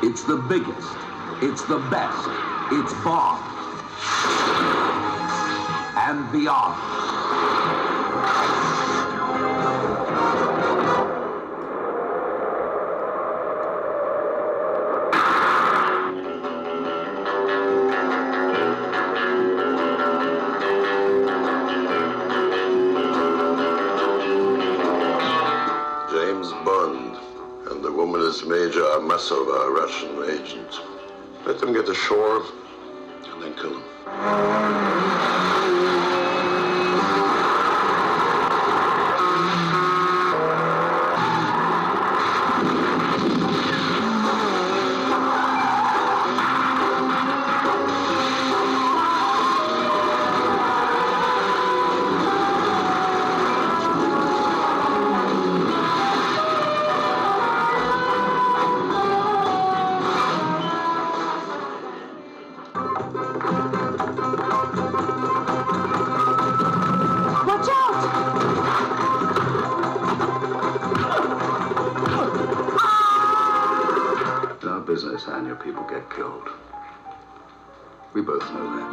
It's the biggest. It's the best. It's Bond. And beyond. James Bond and the woman is Major Amasova, a Russian agent. Let them get ashore and then kill them. Business and your people get killed. We both know that.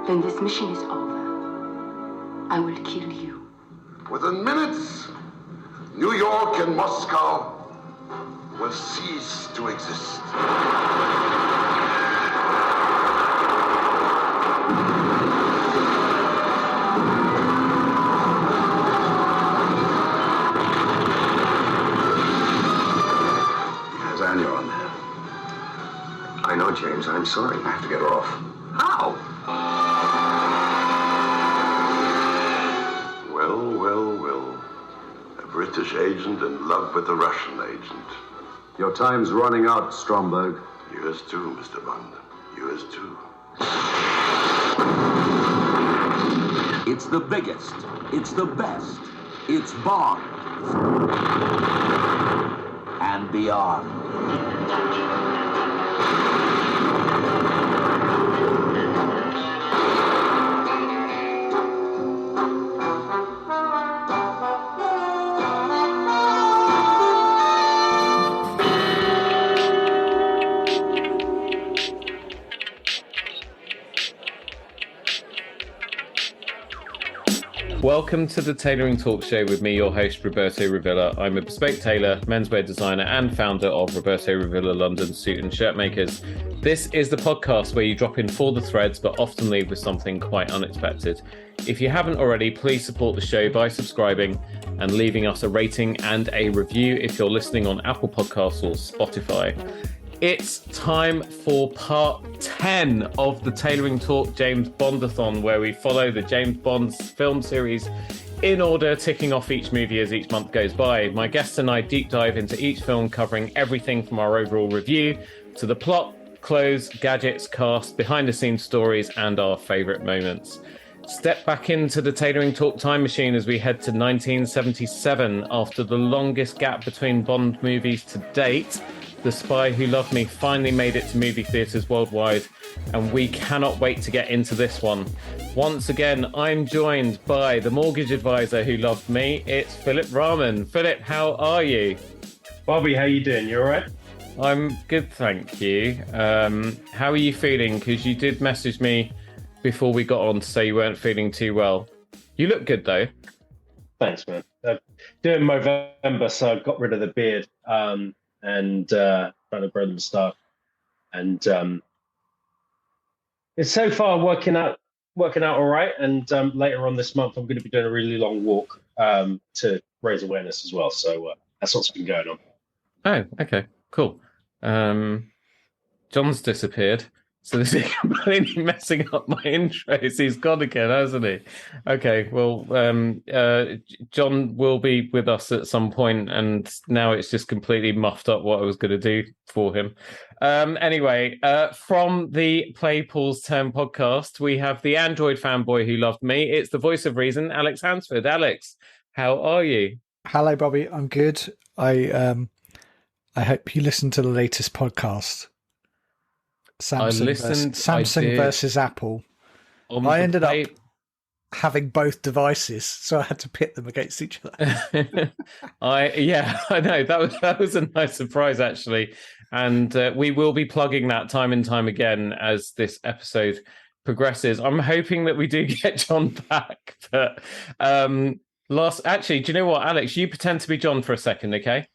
Then this mission is over. I will kill you. Within minutes, New York and Moscow will cease to exist. You're on there. I know, James. I'm sorry. I have to get her off. How? Well. A British agent in love with a Russian agent. Your time's running out, Stromberg. Yours too, Mr. Bond. Yours too. It's the biggest. It's the best. It's Bond. And beyond. Welcome to the Tailoring Talk Show with me, your host, Roberto Revilla. I'm a bespoke tailor, menswear designer, and founder of Roberto Revilla London Suit and Shirt Makers. This is the podcast where you drop in for the threads, but often leave with something quite unexpected. If you haven't already, please support the show by subscribing and leaving us a rating and a review if you're listening on Apple Podcasts or Spotify. It's time for part 10 of the Tailoring Talk James Bondathon, where we follow the James Bond film series in order, ticking off each movie as each month goes by. My guests and I deep dive into each film, covering everything from our overall review to the plot, clothes, gadgets, cast, behind-the-scenes stories, and our favourite moments. Step back into the Tailoring Talk time machine as we head to 1977 after the longest gap between Bond movies to date. The Spy Who Loved Me finally made it to movie theatres worldwide, and we cannot wait to get into this one. Once again, I'm joined by the mortgage advisor who loved me. It's Philip Rahman. Philip, how are you? Bobby, how you doing? You all right? I'm good, thank you. How are you feeling? Because you did message me before we got on to say you weren't feeling too well. You look good, though. Thanks, man. Doing Movember, so I got rid of the beard. And trying to grow the moustache, and it's so far working out all right. And later on this month, I'm going to be doing a really long walk to raise awareness as well. So that's what's been going on. Oh, okay, cool. John's disappeared, so this is completely messing up my intros. He's gone again, hasn't he? Okay, well, John will be with us at some point, and now it's just completely muffed up what I was going to do for him. Anyway, from the Play, Pause, Turn podcast, we have the Android fanboy who loved me. It's the voice of reason, Alex Hansford. Alex, how are you? Hello, Bobby. I'm good. I hope you listened to the latest podcast. Samsung versus Apple. I ended up having both devices, so I had to pit them against each other. I know that was a nice surprise actually, and we will be plugging that time and time again as this episode progresses. I'm hoping that we do get John back, but actually, do you know what, Alex? You pretend to be John for a second, okay?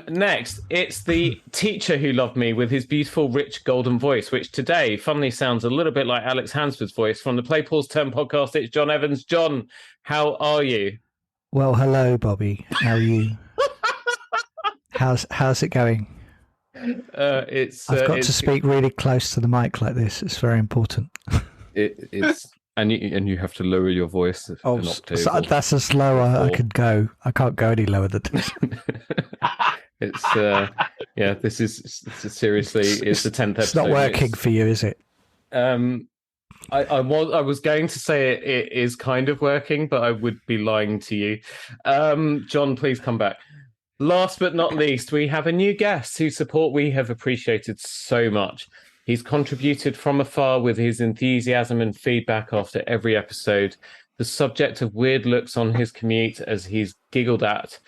Next, it's the teacher who loved me with his beautiful, rich, golden voice, which today, funnily, sounds a little bit like Alex Hansford's voice from the Play Pause Turn podcast. It's John Evans. John, how are you? Well, hello, Bobby. How are you? How's it going? I've got to speak really close to the mic like this. It's very important. It's and you have to lower your voice an octave. So that's as low I could go. I can't go any lower than this. It's this is seriously, it's the 10th episode. It's not working for you, is it? I was going to say it is kind of working, but I would be lying to you. John, please come back. Last but not least, we have a new guest whose support we have appreciated so much. He's contributed from afar with his enthusiasm and feedback after every episode, the subject of weird looks on his commute as he's giggled at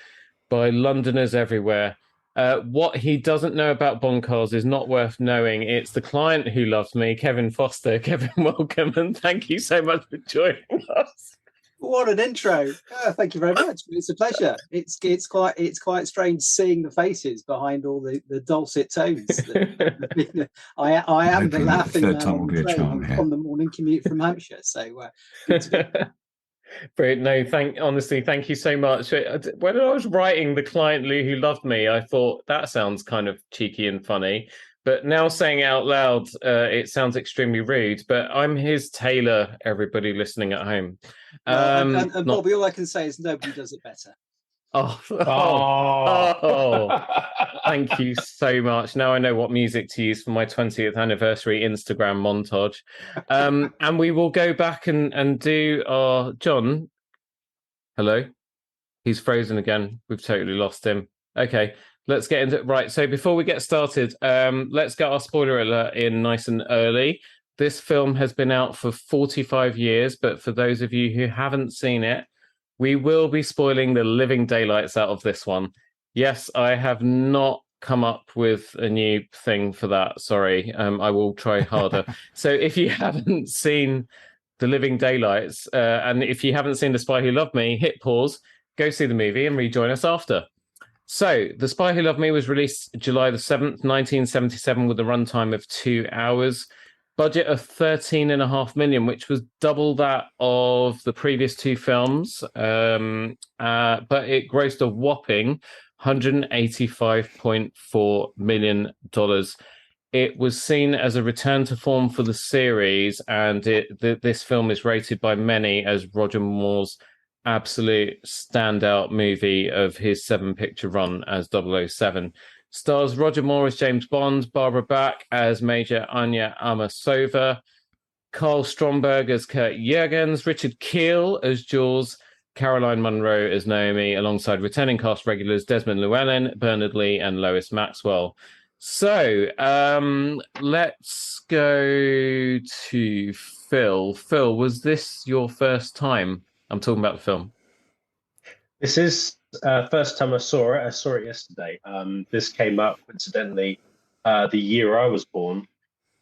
by Londoners everywhere. What he doesn't know about Bond cars is not worth knowing. It's the client who loves me, Kevin Foster. Kevin, welcome, and thank you so much for joining us. What an intro! Oh, thank you very much. It's a pleasure. It's quite strange seeing the faces behind all the dulcet tones. I am the laughing man on the morning commute from Hampshire. So good to be. Brilliant. No, honestly, thank you so much. When I was writing the client who loved me, I thought that sounds kind of cheeky and funny. But now saying it out loud, it sounds extremely rude. But I'm his tailor, everybody listening at home. And Bobby, all I can say is nobody does it better. Thank you so much. Now I know what music to use for my 20th anniversary Instagram montage. And we will go back and do our... John, hello? He's frozen again. We've totally lost him. Okay. Let's get into it. Right. So before we get started, let's get our spoiler alert in nice and early. This film has been out for 45 years, but for those of you who haven't seen it, we will be spoiling the living daylights out of this one. Yes, I have not come up with a new thing for that. Sorry. I will try harder. So if you haven't seen the living daylights, and if you haven't seen The Spy Who Loved Me, hit pause, go see the movie and rejoin us after. So, The Spy Who Loved Me was released July the 7th, 1977, with a runtime of 2 hours. Budget of $13.5 million, which was double that of the previous two films. But it grossed a whopping $185.4 million. It was seen as a return to form for the series, and this film is rated by many as Roger Moore's absolute standout movie of his 7-picture run as 007. Stars Roger Moore as James Bond, Barbara Bach as Major Anya Amasova, Carl Stromberg as Kurt Jurgens, Richard Keel as Jules, Caroline Munro as Naomi, alongside returning cast regulars Desmond Llewellyn, Bernard Lee, and Lois Maxwell. So let's go to Phil. Phil, was this your first time? I'm talking about the film. This is first time I saw it. I saw it yesterday. This came up coincidentally the year I was born.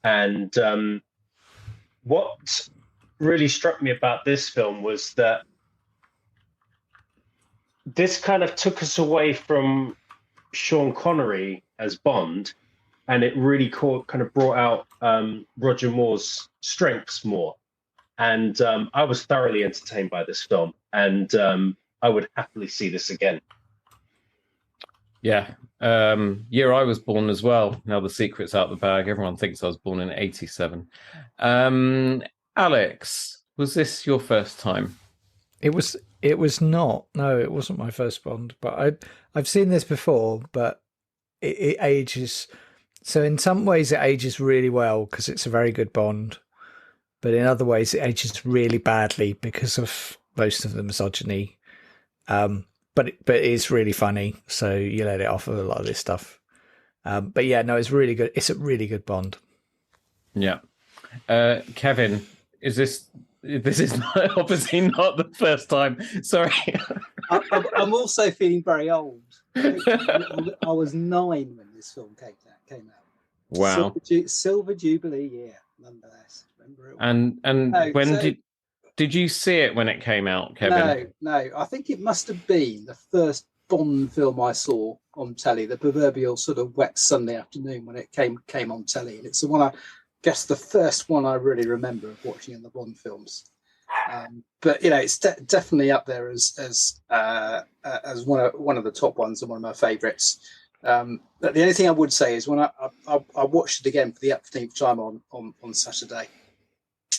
And what really struck me about this film was that this kind of took us away from Sean Connery as Bond, and it really kind of brought out Roger Moore's strengths more. And I was thoroughly entertained by this film, and I would happily see this again. Yeah. Year I was born as well. Now the secret's out the bag. Everyone thinks I was born in 87. Alex, was this your first time? It was not. No, it wasn't my first Bond, but I've seen this before, but it ages. So in some ways it ages really well because it's a very good Bond. But in other ways, it ages really badly because of most of the misogyny. But it is really funny, so you let it off of a lot of this stuff. But yeah, no, it's really good. It's a really good Bond. Yeah. Kevin, is this This is obviously not the first time. Sorry. I'm also feeling very old. I was 9 when this film came out. Wow. Silver Jubilee year, nonetheless. Remember it? And when did you see it when it came out, Kevin? No. I think it must have been the first Bond film I saw on telly, the proverbial sort of wet Sunday afternoon when it came on telly. And it's the one, I guess, the first one I really remember of watching in the Bond films. But it's definitely up there as one of the top ones and one of my favourites. But the only thing I would say is when I watched it again for the upteenth time on Saturday,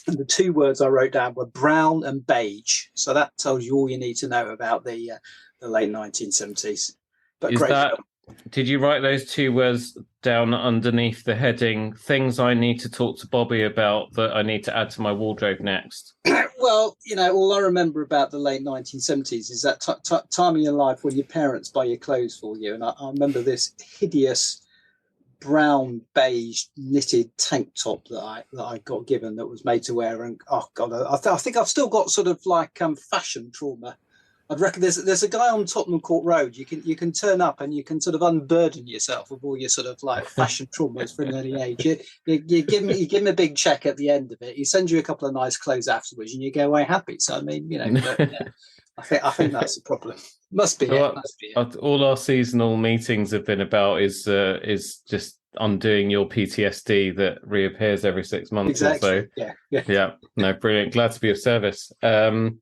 and the 2 words I wrote down were brown and beige. So that tells you all you need to know about the late 1970s. But Is great that? film. Did you write those 2 words down underneath the heading, things I need to talk to Bobby about that I need to add to my wardrobe next? Well, all I remember about the late 1970s is that time in your life when your parents buy your clothes for you. And I remember this hideous brown beige knitted tank top that I got given that was made to wear. And oh God, I think I've still got sort of like fashion trauma. I'd reckon there's a guy on Tottenham Court Road. You can turn up and you can sort of unburden yourself of all your sort of like fashion traumas from an early age. You give him a big check at the end of it. He sends you a couple of nice clothes afterwards, and you go away happy. So I mean, but, yeah, I think that's the problem. Must be it. All our seasonal meetings have been about is just undoing your PTSD that reappears every 6 months or so. Yeah. No, brilliant. Glad to be of service. On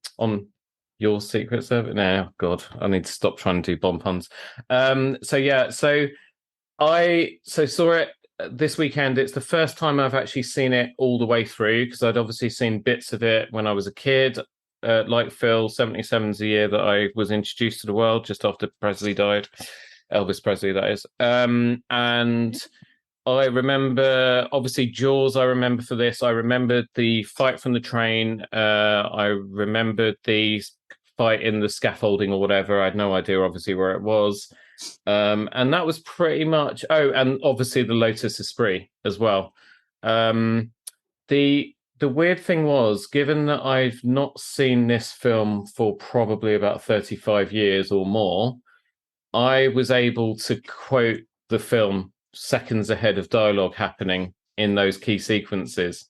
your Secret Service? No, God, I need to stop trying to do bomb puns. So I saw it this weekend. It's the first time I've actually seen it all the way through, because I'd obviously seen bits of it when I was a kid. Like Phil, 77's the year that I was introduced to the world, just after Presley died. Elvis Presley, that is. And I remember, obviously, Jaws, I remember for this. I remembered the fight from the train. I remembered the fight in the scaffolding or whatever. I had no idea, obviously, where it was. And that was pretty much... Oh, and obviously the Lotus Esprit as well. The weird thing was, given that I've not seen this film for probably about 35 years or more, I was able to quote the film seconds ahead of dialogue happening in those key sequences.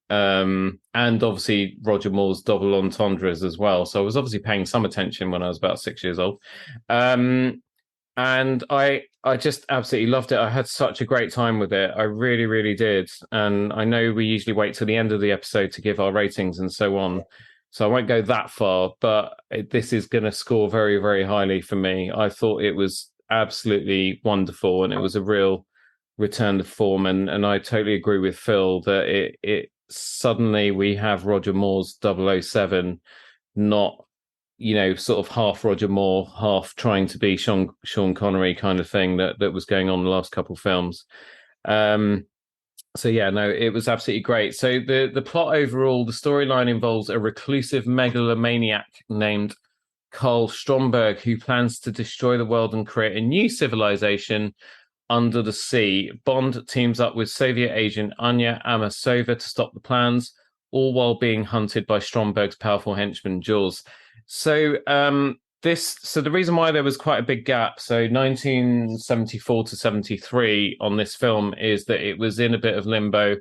And obviously Roger Moore's double entendres as well. So I was obviously paying some attention when I was about 6 years old. And I just absolutely loved it. I had such a great time with it. I really, really did. And I know we usually wait till the end of the episode to give our ratings and so on. So I won't go that far, but this is going to score very, very highly for me. I thought it was absolutely wonderful, and it was a real return to form. And I totally agree with Phil that it suddenly we have Roger Moore's 007, not, sort of half Roger Moore, half trying to be Sean Connery kind of thing that was going on in the last couple of films. So yeah, no, it was absolutely great. So the plot overall, the storyline involves a reclusive megalomaniac named Karl Stromberg who plans to destroy the world and create a new civilization under the sea. Bond teams up with Soviet agent Anya Amasova to stop the plans, all while being hunted by Stromberg's powerful henchman Jules. So the reason why there was quite a big gap, so 1974 to 73 on this film, is that it was in a bit of limbo,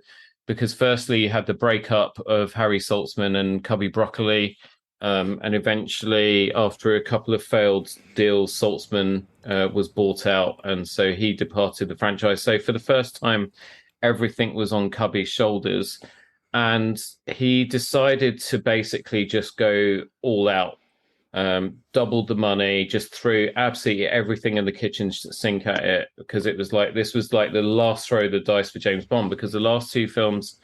because firstly you had the breakup of Harry Saltzman and Cubby Broccoli, and eventually after a couple of failed deals, Saltzman was bought out, and so he departed the franchise. So for the first time, everything was on Cubby's shoulders, and he decided to basically just go all out. Doubled the money, just threw absolutely everything in the kitchen sink at it, because this was like the last throw of the dice for James Bond, because the last 2 films,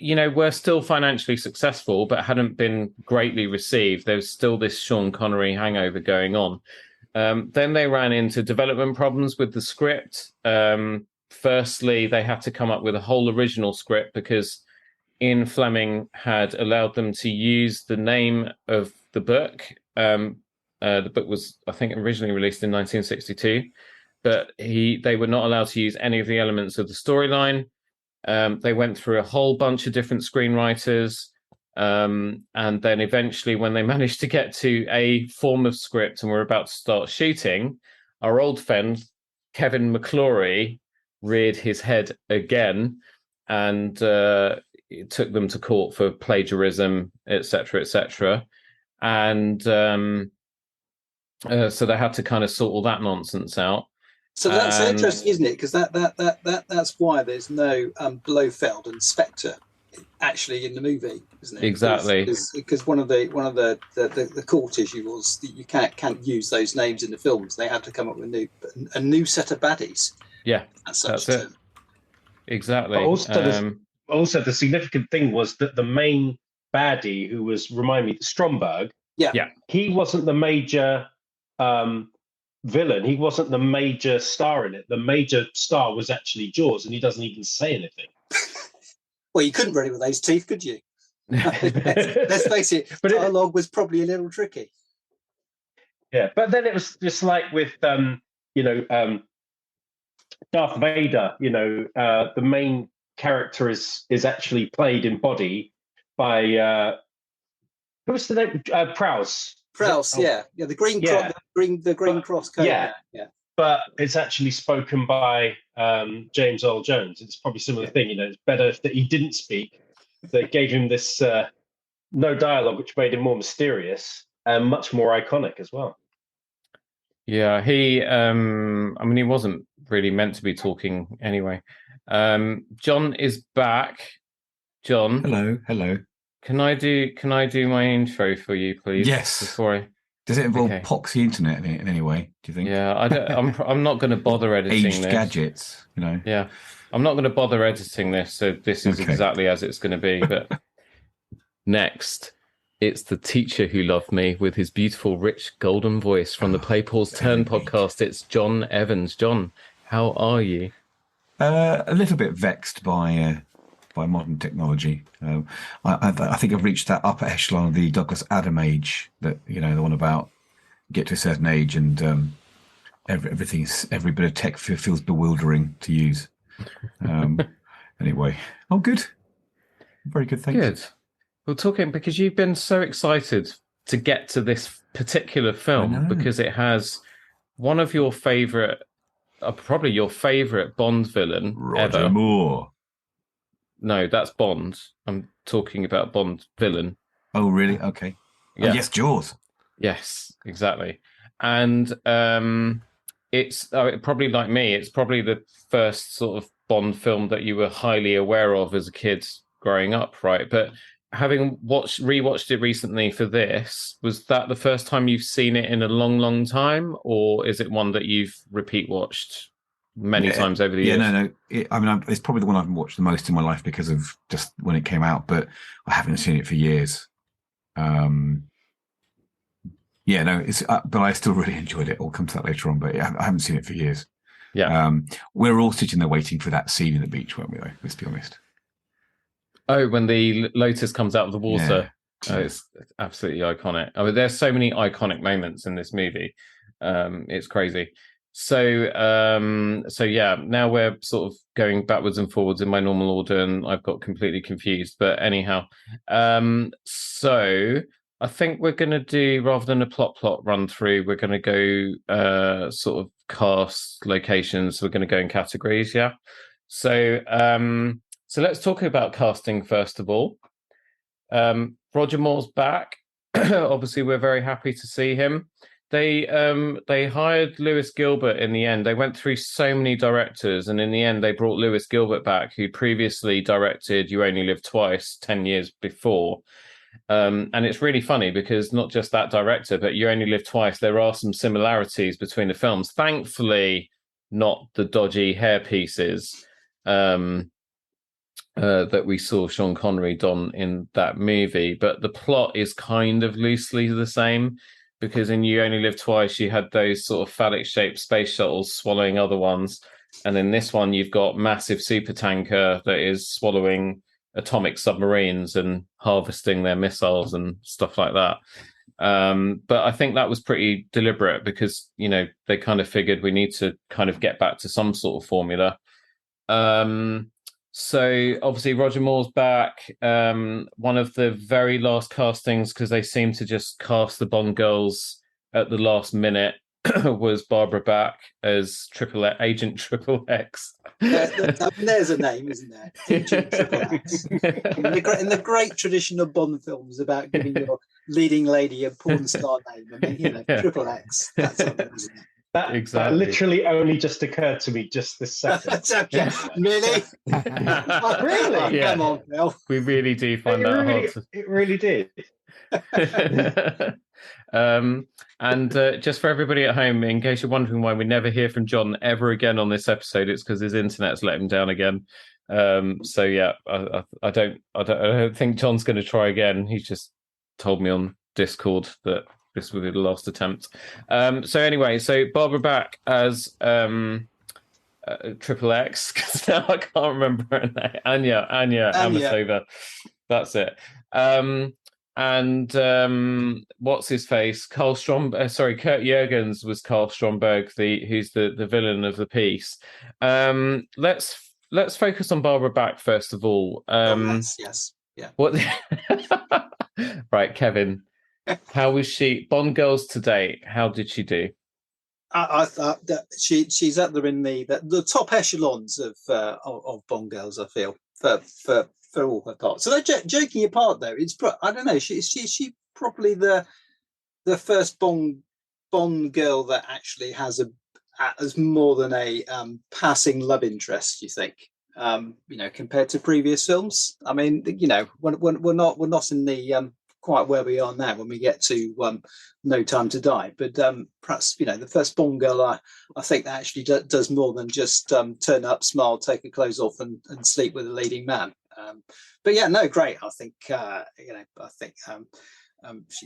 were still financially successful but hadn't been greatly received. There was still this Sean Connery hangover going on. Then they ran into development problems with the script. Firstly, they had to come up with a whole original script, because Ian Fleming had allowed them to use the name of the book. The book was, I think, originally released in 1962, but they were not allowed to use any of the elements of the storyline. They went through a whole bunch of different screenwriters. And then eventually, when they managed to get to a form of script and were about to start shooting, our old friend Kevin McClory reared his head again and took them to court for plagiarism, etc., etc. And so they had to kind of sort all that nonsense out. So that's interesting, isn't it? Because that's why there's no Blofeld and Spectre actually in the movie, isn't it? Exactly. Because one of the court issue was that you can't use those names in the films. They have to come up with a new set of baddies. Yeah, that's it. Exactly. But also, the significant thing was that the main baddie, who was, remind me, Stromberg. Yeah. He wasn't the major villain. He wasn't the major star in it. The major star was actually Jaws, and he doesn't even say anything. Well, you couldn't run it with those teeth, could you? Let's face it, but dialogue was probably a little tricky. Yeah, but then it was just like with Darth Vader. The main character is actually played in body by what's the name? Prowse. Prowse, yeah, the green cross code. Yeah. But it's actually spoken by James Earl Jones. It's probably a similar thing. It's better that he didn't speak. They gave him this no dialogue, which made him more mysterious and much more iconic as well. Yeah, he wasn't really meant to be talking anyway. John is back. John. Hello. Can I do my intro for you, please? Yes. Does it involve poxy internet in any way? Do you think? Yeah, I'm not going to bother editing aged this. Gadgets, Yeah, I'm not going to bother editing this, so this is exactly as it's going to be. But next, it's the teacher who loved me with his beautiful, rich, golden voice from the Play Pause Turn podcast. It's John Evans. John, how are you? A little bit vexed by modern technology. I think I've reached that upper echelon of the Douglas Adam age, that the one about get to a certain age and every bit of tech feels bewildering to use. Anyway, good, very good. Thank you. We're talking because you've been so excited to get to this particular film because it has one of your favorite, probably your favorite Bond villain Roger ever. Moore. No, that's Bond. I'm talking about Bond villain. Oh, really? Okay. Yeah. Oh, yes, Jaws. Yes, exactly. And it's probably like me. It's probably the first sort of Bond film that you were highly aware of as a kid growing up, right? But having rewatched it recently for this, was that the first time you've seen it in a long, long time, or is it one that you've repeat watched many times over the years? No. It's probably the one I've watched the most in my life because of just when it came out, but I haven't seen it for years. But I still really enjoyed it. I'll come to that later on, but I haven't seen it for years. Yeah. We're all sitting there waiting for that scene in the beach, weren't we, though? Let's be honest. Oh, when the Lotus comes out of the water. Yeah. It's absolutely iconic. There's so many iconic moments in this movie. It's crazy. So yeah, now we're sort of going backwards and forwards in my normal order, and I've got completely confused. But anyhow, so I think we're going to do, rather than a plot run through, we're going to go sort of cast, locations. We're going to go in categories, yeah. So let's talk about casting first of all. Roger Moore's back. Obviously, we're very happy to see him. They hired Lewis Gilbert in the end. They went through so many directors, and in the end, they brought Lewis Gilbert back, who previously directed You Only Live Twice 10 years before. And it's really funny because not just that director, but You Only Live Twice, there are some similarities between the films. Thankfully, not the dodgy hair pieces that we saw Sean Connery don in that movie. But the plot is kind of loosely the same, because in You Only Live Twice, you had those sort of phallic-shaped space shuttles swallowing other ones. And in this one, you've got massive supertanker that is swallowing atomic submarines and harvesting their missiles and stuff like that. But I think that was pretty deliberate because, they kind of figured we need to kind of get back to some sort of formula. So obviously Roger Moore's back. One of the very last castings, because they seem to just cast the Bond girls at the last minute, was Barbara Bach as Agent Triple X. There's a name, isn't there? Agent Triple X. In the great tradition of Bond films about giving your leading lady a porn star name, I mean, Triple X. That's something, isn't it? That literally only just occurred to me just this second. Okay. Really? Really? Yeah. Come on, Phil. We really do find that hard. It really did. And just for everybody at home, in case you're wondering why we never hear from John ever again on this episode, it's because his internet's let him down again. So yeah, I don't think John's going to try again. He's just told me on Discord that this will be the last attempt. So anyway, so Barbara Bach as Triple X, because now I can't remember her name. Anya Amasova. That's it. And what's his face? Kurt Jurgens was Carl Stromberg, who's the villain of the piece. Let's focus on Barbara Bach first of all. Yes. Yeah. What? Right, Kevin. How was she? Bond girls to date. How did she do? I thought that she's up there in the top echelons of Bond girls. I feel for all her parts. So joking apart, though, I don't know. She probably the first Bond girl that actually has more than a passing love interest. You think? Compared to previous films. I mean, we're not in the quite where we are now when we get to No Time to Die, but perhaps the first Bond girl I think that actually does more than just turn up, smile, take her clothes off, and sleep with a leading man. But yeah, no, great. I think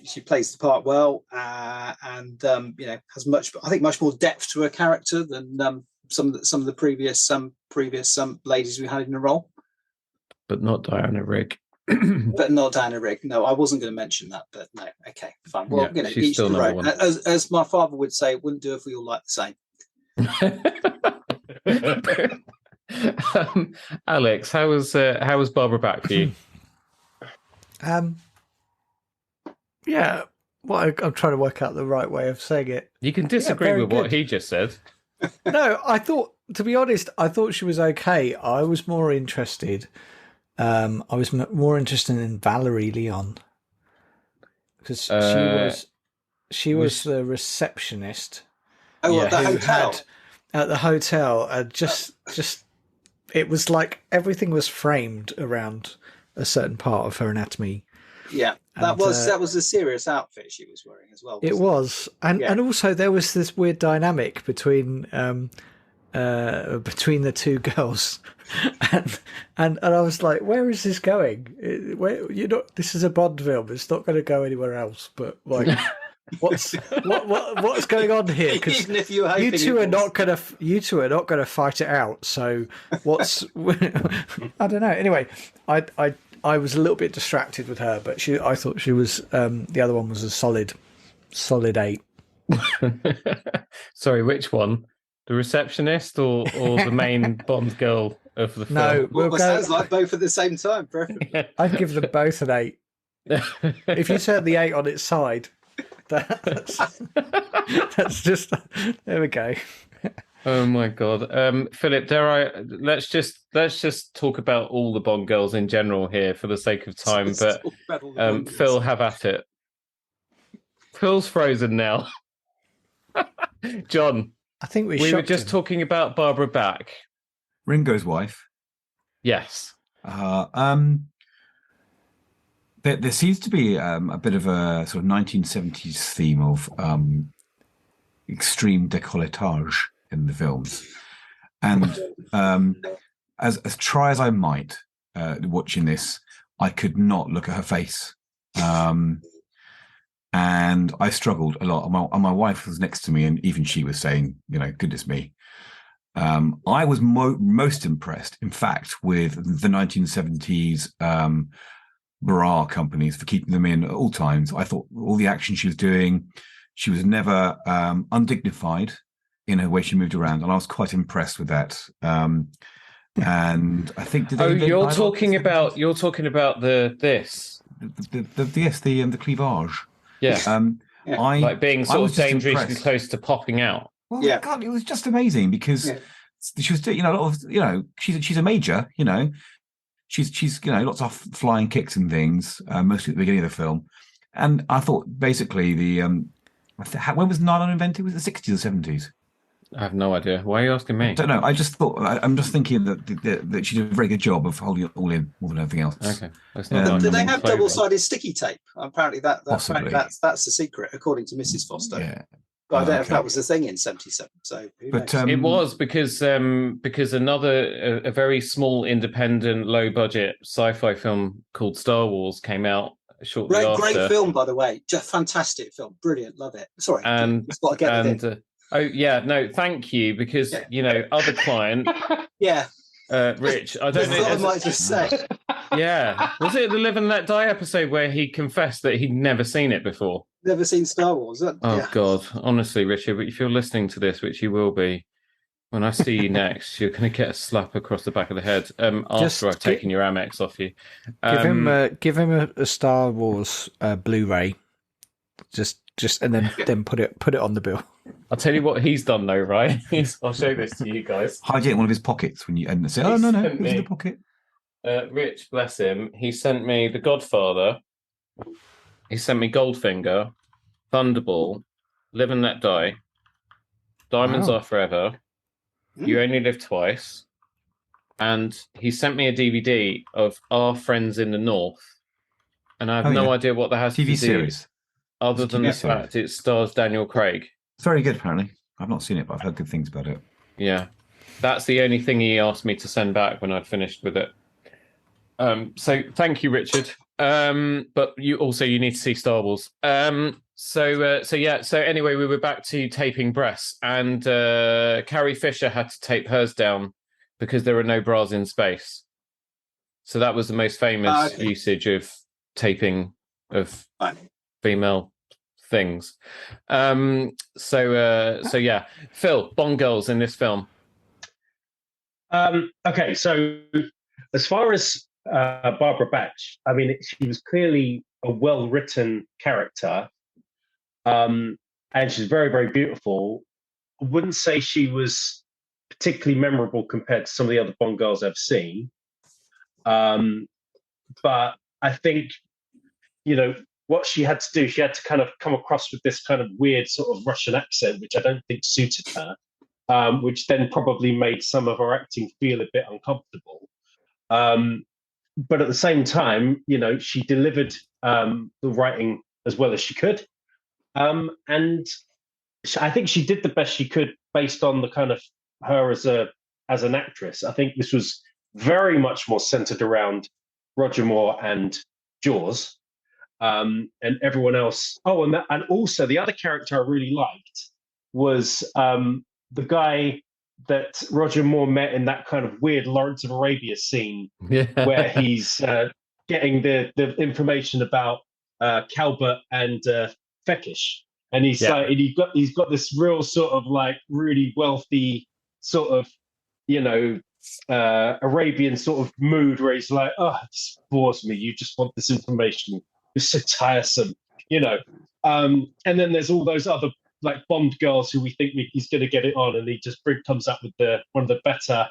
she plays the part well, and has much more depth to her character than some of the previous ladies we had in the role. But not Diana Rigg. But not Diana Rigg. No, I wasn't going to mention that, but no. Okay, fine. Well, she's each still their number own. one. As my father would say, it wouldn't do if we all like the same. Alex, how was Barbara Bach for you? Yeah. Well, I'm trying to work out the right way of saying it. You can disagree with what he just said. No, to be honest, I thought she was okay. I was more interested. I was more interested in Valerie Leon because she was the receptionist. Oh, at the hotel. At the hotel, and just it was like everything was framed around a certain part of her anatomy. Yeah, that was a serious outfit she was wearing as well. It was, and also there was this weird dynamic between the two girls, and I was like, where is this going? This is a Bond film. It's not going to go anywhere else. But like, what's going on here? Because you two are not going to fight it out. So what's I don't know. Anyway, I was a little bit distracted with her, but I thought she was the other one was a solid 8. Sorry, which one? The receptionist or the main Bond girl of the film? No, well, sounds like both at the same time, preferably. I'd give them both an 8. If you turn the 8 on its side, that's just there we go. Oh my god, Philip, let's just talk about all the Bond girls in general here for the sake of time. But Phil, have at it. Phil's frozen now. John, I think we were just talking about Barbara Bach, Ringo's wife. Yes. There seems to be a bit of a sort of 1970s theme of extreme décolletage in the films, and as try as I might watching this, I could not look at her face. And I struggled a lot. And my wife was next to me, and even she was saying, goodness me. I was most impressed, in fact, with the 1970s bra companies for keeping them in at all times. I thought all the action she was doing, she was never undignified in her way she moved around, and I was quite impressed with that. And I think did they Oh, invent you're dialogue? talking about this. The cleavage. Yeah. Yeah. Like being I sort was of just dangerously impressed. close to popping out. Well, Yeah. God, it was just amazing because Yeah. she was doing, a lot of, she's a major, she's lots of flying kicks and things, mostly at the beginning of the film. And I thought basically when was nylon invented? Was it the 60s or 70s? I have no idea. Why are you asking I me? don't know. I just thought I'm just thinking that she did a very good job of holding it all in more than anything else. Okay. That's not Do they like have clothing. double-sided sticky tape? Apparently, Possibly. that's the secret, according to Mrs. Foster. Yeah. But I don't know if Okay. that was the thing in '77. So, who But knows? It was because a very small, independent, low-budget sci-fi film called Star Wars came out shortly after. Great film, by the way. Just fantastic film. Brilliant. Love it. Sorry. Just got to get it in. Oh yeah, no, thank you, because other client, Yeah. Rich, I don't That's what I know. might just say. Yeah, was it the Live and Let Die episode where he confessed that he'd never seen it before? Never seen Star Wars. Oh God, honestly, Richard, if you're listening to this, which you will be, when I see you next, you're going to get a slap across the back of the head after I've taken your Amex off you. Give him a Star Wars Blu-ray, just and then put it on the bill. I'll tell you what he's done though, right? I'll show this to you guys. Hide it in one of his pockets when you and say, "Oh no, it's in the pocket." Rich, bless him, he sent me The Godfather. He sent me Goldfinger, Thunderball, Live and Let Die, Diamonds Are Forever, You Only Live Twice, and he sent me a DVD of Our Friends in the North, and I have no idea what that has to do series. other than the fact it stars Daniel Craig. It's very good, apparently. I've not seen it, but I've heard good things about it. Yeah, that's the only thing he asked me to send back when I'd finished with it. So thank you, Richard. But you need to see Star Wars. So anyway, we were back to taping breasts, and Carrie Fisher had to tape hers down because there are no bras in space. So that was the most famous usage of taping of female things. Phil, Bond girls in this film. Okay, so as far as Barbara Batch, I mean, she was clearly a well-written character, and she's very, very beautiful. I wouldn't say she was particularly memorable compared to some of the other Bond girls I've seen, but I think, what she had to do, she had to kind of come across with this kind of weird sort of Russian accent, which I don't think suited her, which then probably made some of her acting feel a bit uncomfortable. But at the same time, she delivered the writing as well as she could. And I think she did the best she could based on the kind of her as an actress. I think this was very much more centered around Roger Moore and Jaws. And everyone else. Oh, and also the other character I really liked was the guy that Roger Moore met in that kind of weird Lawrence of Arabia scene where he's getting the information about Calbert and Fekish, and he's he's got this real sort of like really wealthy sort of Arabian sort of mood where he's like, oh, this bores me. You just want this information. It's so tiresome, and then there's all those other like Bond girls who we think he's going to get it on, and he just comes up with one of the better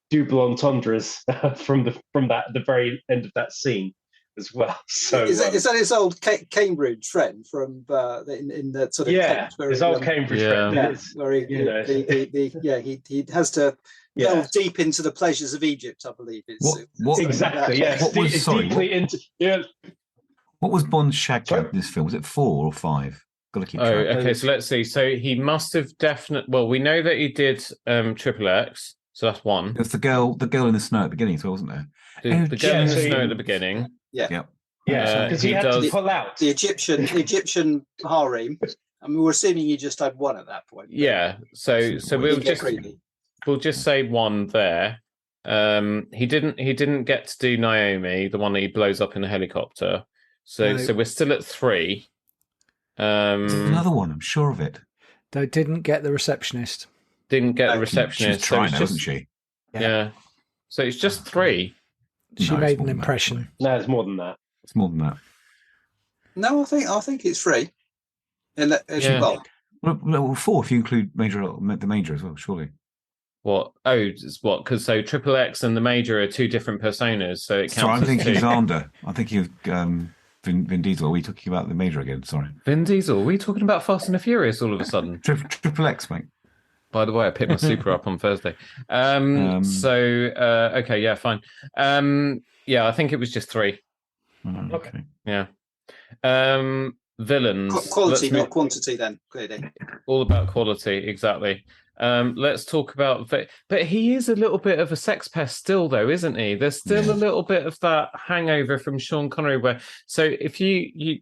double entendres from the very end of that scene as well. So is that his old Cambridge friend from in the sort of Kent, his old Cambridge friend? Yeah, where he has to delve deep into the pleasures of Egypt, I believe. Exactly. Yes. Deeply into. Yeah. What was Bond's shag count in this film? Was it 4 or 5? Got to keep track. Okay, so let's see. So he must have definitely. Well, we know that he did XXX, so that's 1. It was the girl in the snow at the beginning, so wasn't there? The girl in the snow at the beginning. Yeah. Because he had to pull out the Egyptian harem. I mean, we're assuming he just had 1 at that point. Yeah. So we'll just say 1 there. He didn't get to do Naomi, the one that he blows up in a helicopter. So we're still at 3. There's another one, I'm sure of it. They didn't get the receptionist. Didn't get the receptionist. She was trying, wasn't she? Yeah. So it's just 3. She No, it's made more an than that. impression. No, it's more than that. It's more than that. No, I think it's 3. Yeah. Well, 4 if you include the major as well, surely. What? Oh, it's what? Because so Triple X and the Major are 2 different personas, so it counts Sorry, I'm as thinking 2. Xander. I'm thinking of Vin Diesel. Are we talking about the major again? Sorry. Vin Diesel. Are we talking about Fast and the Furious all of a sudden? Triple X, mate. By the way, I picked my Super up on Thursday. Okay, yeah, fine. Yeah, I think it was just 3. Okay. Yeah. Villains. Quality, not quantity. Then clearly, all about quality, exactly. Let's talk about. But he is a little bit of a sex pest still, though, isn't he? There's still a little bit of that hangover from Sean Connery. Where so if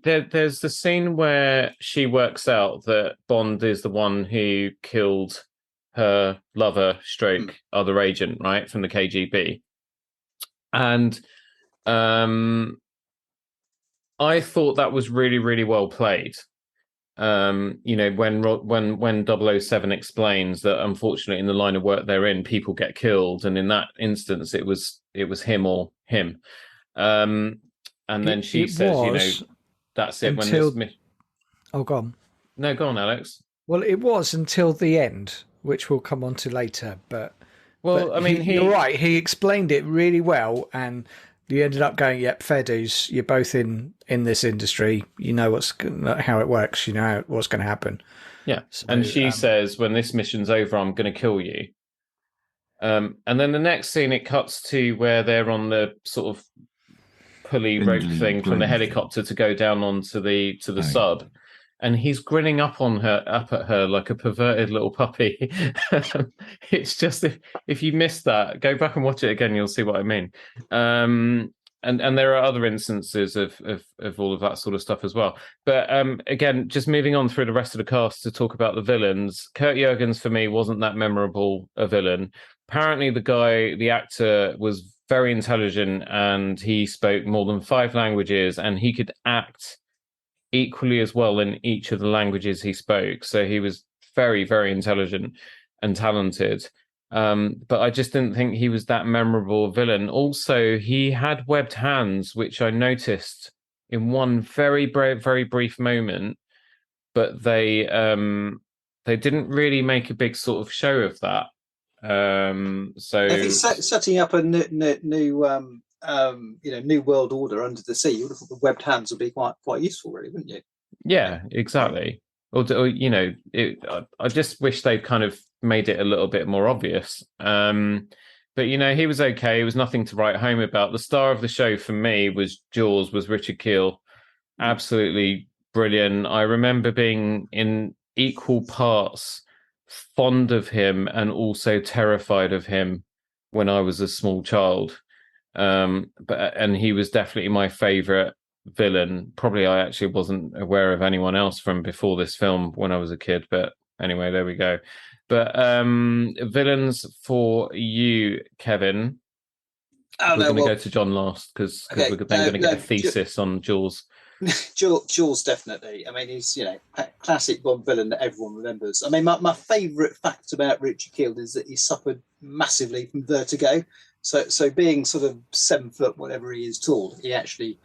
there's the scene where she works out that Bond is the one who killed her lover, stroke other agent, right, from the KGB, and I thought that was really, really well played. When 007 explains that unfortunately in the line of work they're in, people get killed, and in that instance it was him or him. And then she says, that's it. Oh, go on. No, go on, Alex. Well, it was until the end, which we'll come on to later. But you're right. He explained it really well, and you ended up going, "Yep, fair dues. You're both in this industry. You know how it works. You know what's going to happen." Yeah, so, and she says, "When this mission's over, I'm going to kill you." And then the next scene, it cuts to where they're on the sort of pulley rope thing from the helicopter to go down onto the sub, and he's grinning up at her like a perverted little puppy. It's just if you missed that, go back and watch it again. You'll see what I mean. And there are other instances of all of that sort of stuff as well. But again, just moving on through the rest of the cast to talk about the villains. Kurt Jurgens for me wasn't that memorable a villain. Apparently, the actor was very intelligent and he spoke more than 5 languages and he could act equally as well in each of the languages he spoke. So he was very, very intelligent and talented. But I just didn't think he was that memorable villain. Also, he had webbed hands, which I noticed in one very, very brief moment, but they didn't really make a big sort of show of that. So if he's setting up a new world order under the sea, you would have thought the webbed hands would be quite useful, really, wouldn't you? Yeah, exactly. Or I just wish they'd kind of made it a little bit more obvious. But he was okay. It was nothing to write home about. The star of the show for me was Richard Keel. Absolutely brilliant. I remember being in equal parts fond of him and also terrified of him when I was a small child. And he was definitely my favorite villain. Probably I actually wasn't aware of anyone else from before this film when I was a kid, but anyway, there we go. But villains for you, Kevin. We're going to go to John last because we're then going to get a thesis on Jules. Jules, definitely. I mean, he's classic Bond villain that everyone remembers. I mean, my favourite fact about Richard Keel is that he suffered massively from vertigo. So being sort of 7 foot, whatever he is tall, he actually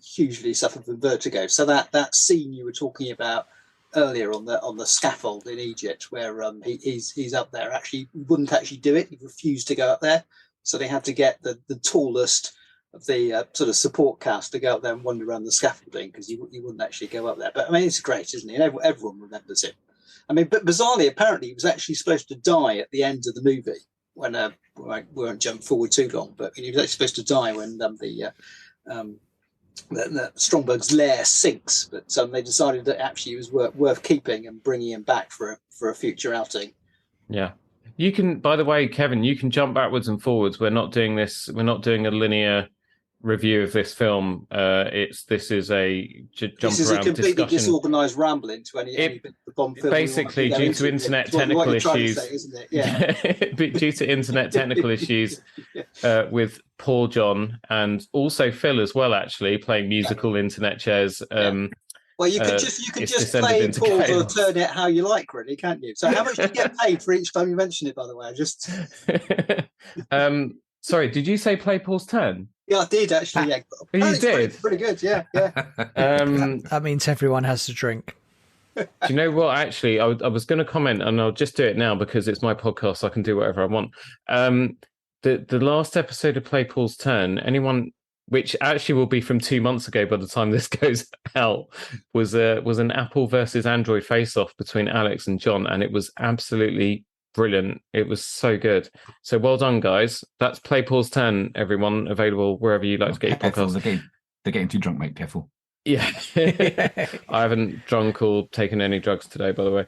hugely suffered from vertigo. So that scene you were talking about earlier on the scaffold in Egypt, where he's up there, actually wouldn't actually do it. He refused to go up there, so they had to get the tallest of the sort of support cast to go up there and wander around the scaffolding because he wouldn't actually go up there. But I mean, it's great, isn't it? And everyone remembers him. I mean, but bizarrely, apparently, he was actually supposed to die at the end of the movie. When we won't jump forward too long, but he was actually supposed to die when the Stromberg's lair sinks. But they decided that actually he was worth keeping and bringing him back for a future outing. Yeah, you can. By the way, Kevin, you can jump backwards and forwards. We're not doing this. We're not doing a linear review of this film. This is a completely disorganized ramble into any bit of the Bond film. Basically, due to internet technical issues, isn't it? Yeah. Due to internet technical issues with Paul John and also Phil as well, actually playing musical internet chairs. Well, you could just play pause or turn it how you like, really, can't you? So, how much do you get paid for each time you mention it? By the way, Sorry, did you say play pause turn? Yeah, I did actually. Yeah, You did? Pretty good. Yeah, yeah. That means everyone has to drink. Do you know what? Actually, I was going to comment, and I'll just do it now because it's my podcast. So I can do whatever I want. The last episode of Play Paul's Turn, anyone, which actually will be from 2 months ago by the time this goes out, was an Apple versus Android face-off between Alex and John, and it was absolutely brilliant. It was so good. So well done, guys. That's Play Paul's Turn, everyone. Available wherever you like to get your podcasts. They're getting too drunk, mate. Careful. Yeah. I haven't drunk or taken any drugs today, by the way.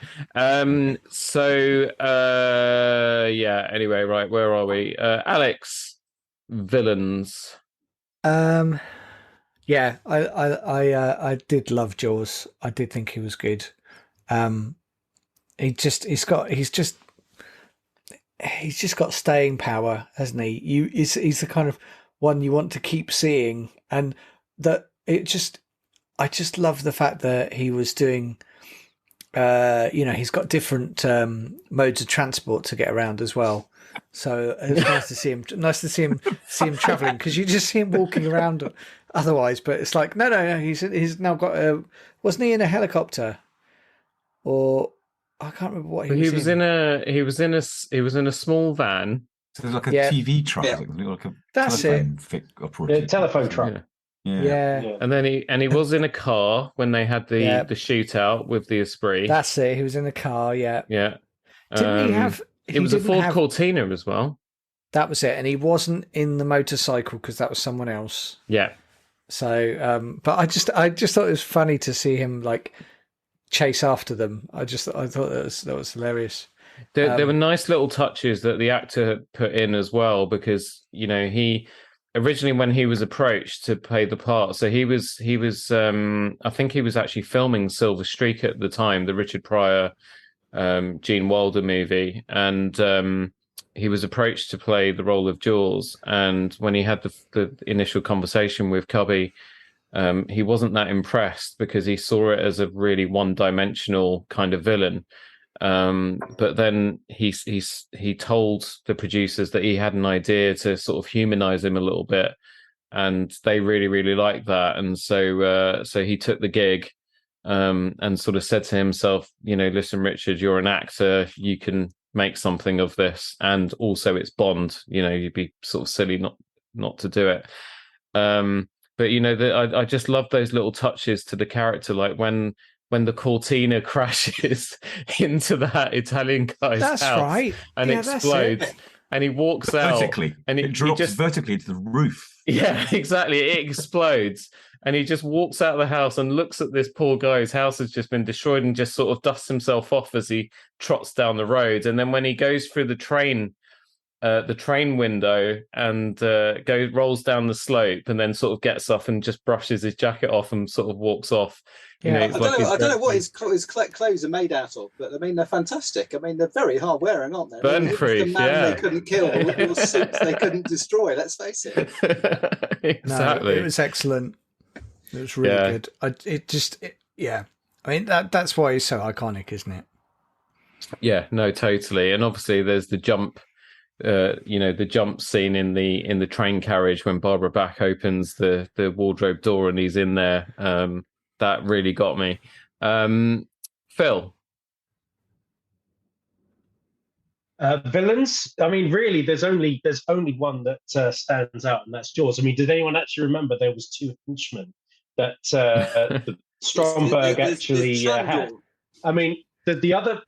Yeah, anyway, right, where are we? Alex, villains. Yeah, I did love Jaws. I did think he was good. He's just got staying power, hasn't he? He's the kind of one you want to keep seeing, and I just love the fact that he was doing, he's got different modes of transport to get around as well. So it's nice to see him. Nice to see him traveling, because you just see him walking around otherwise. But it's like no. He's now got wasn't he in a helicopter? Or I can't remember what he was in. He was in a small van. So there's like a TV truck, like a that's telephone telephone truck. Yeah. And then he was in a car when they had the shootout with the Esprit. That's it. He was in the car. Yeah. Didn't he have? It was a Ford Cortina as well. That was it, and he wasn't in the motorcycle because that was someone else. Yeah. So, but I just thought it was funny to see him like chase after them. I thought that was hilarious. There were nice little touches that the actor put in as well, because he originally, when he was approached to play the part, so he was I think he was actually filming Silver Streak at the time, the Richard Pryor Gene Wilder movie, and he was approached to play the role of Jaws, and when he had the initial conversation with Cubby, he wasn't that impressed because he saw it as a really one-dimensional kind of villain. But then he told the producers that he had an idea to sort of humanize him a little bit, and they really, really liked that. And so he took the gig, and sort of said to himself, listen, Richard, you're an actor, you can make something of this, and also it's Bond. You'd be sort of silly not to do it. But I just love those little touches to the character, like when the Cortina crashes into that Italian guy's house, right, and explodes, and he walks out vertically, and it drops vertically to the roof. Yeah, exactly. It explodes, and he just walks out of the house and looks at this poor guy whose house has just been destroyed, and just sort of dusts himself off as he trots down the road. And then when he goes through the train window and rolls down the slope, and then sort of gets up and just brushes his jacket off and sort of walks off. I don't know what his clothes are made out of, but I mean, they're fantastic. I mean, they're very hard wearing, aren't they? Burn-proof, They couldn't kill, or suits they couldn't destroy. Let's face it. Exactly. No, it was excellent. It was really good. I mean, that's why he's so iconic, isn't it? Yeah, no, totally. And obviously, there's the jump. The jump scene in the train carriage when Barbara Bach opens the wardrobe door and he's in there. That really got me. Phil. Villains. I mean, really, there's only one that stands out, and that's Jaws. I mean, did anyone actually remember there was two henchmen that Stromberg actually had? I mean, the other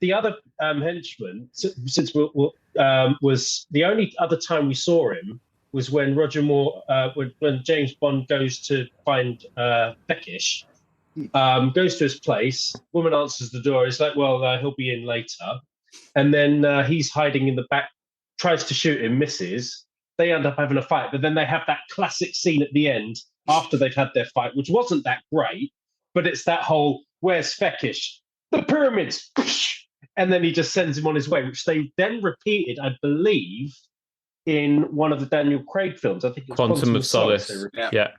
henchman, since was the only other time we saw him was when Roger Moore, when James Bond goes to find Beckish, goes to his place. Woman answers the door. He's like, "Well, he'll be in later," and then he's hiding in the back, tries to shoot him, misses. They end up having a fight, but then they have that classic scene at the end after they've had their fight, which wasn't that great, but it's that whole "Where's Feckish? The pyramids!" And then he just sends him on his way, which they then repeated, I believe, in one of the Daniel Craig films. I think it's Quantum of Solace. Yeah.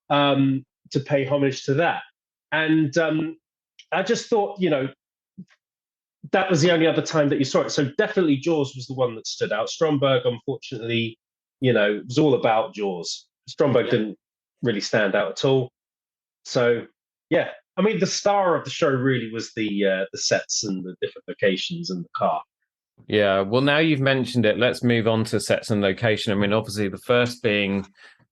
To pay homage to that. And I just thought, that was the only other time that you saw it. So definitely Jaws was the one that stood out. Stromberg, unfortunately, it was all about Jaws. Stromberg didn't really stand out at all. So, yeah, I mean, the star of the show really was the sets and the different locations and the car. Yeah, well, now you've mentioned it, let's move on to sets and location. I mean, obviously, the first being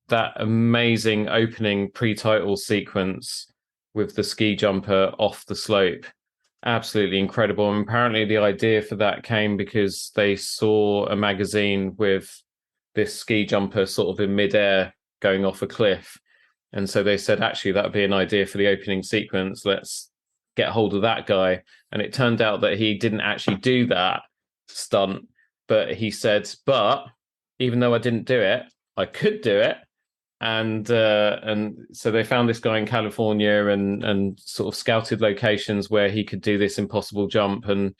that amazing opening pre-title sequence with the ski jumper off the slope. Absolutely incredible. And apparently the idea for that came because they saw a magazine with this ski jumper sort of in midair going off a cliff. And so they said, actually, that would be an idea for the opening sequence. Let's get hold of that guy. And it turned out that he didn't actually do that stunt, but he said, but even though I didn't do it, I could do it. And so they found this guy in California and sort of scouted locations where he could do this impossible jump. And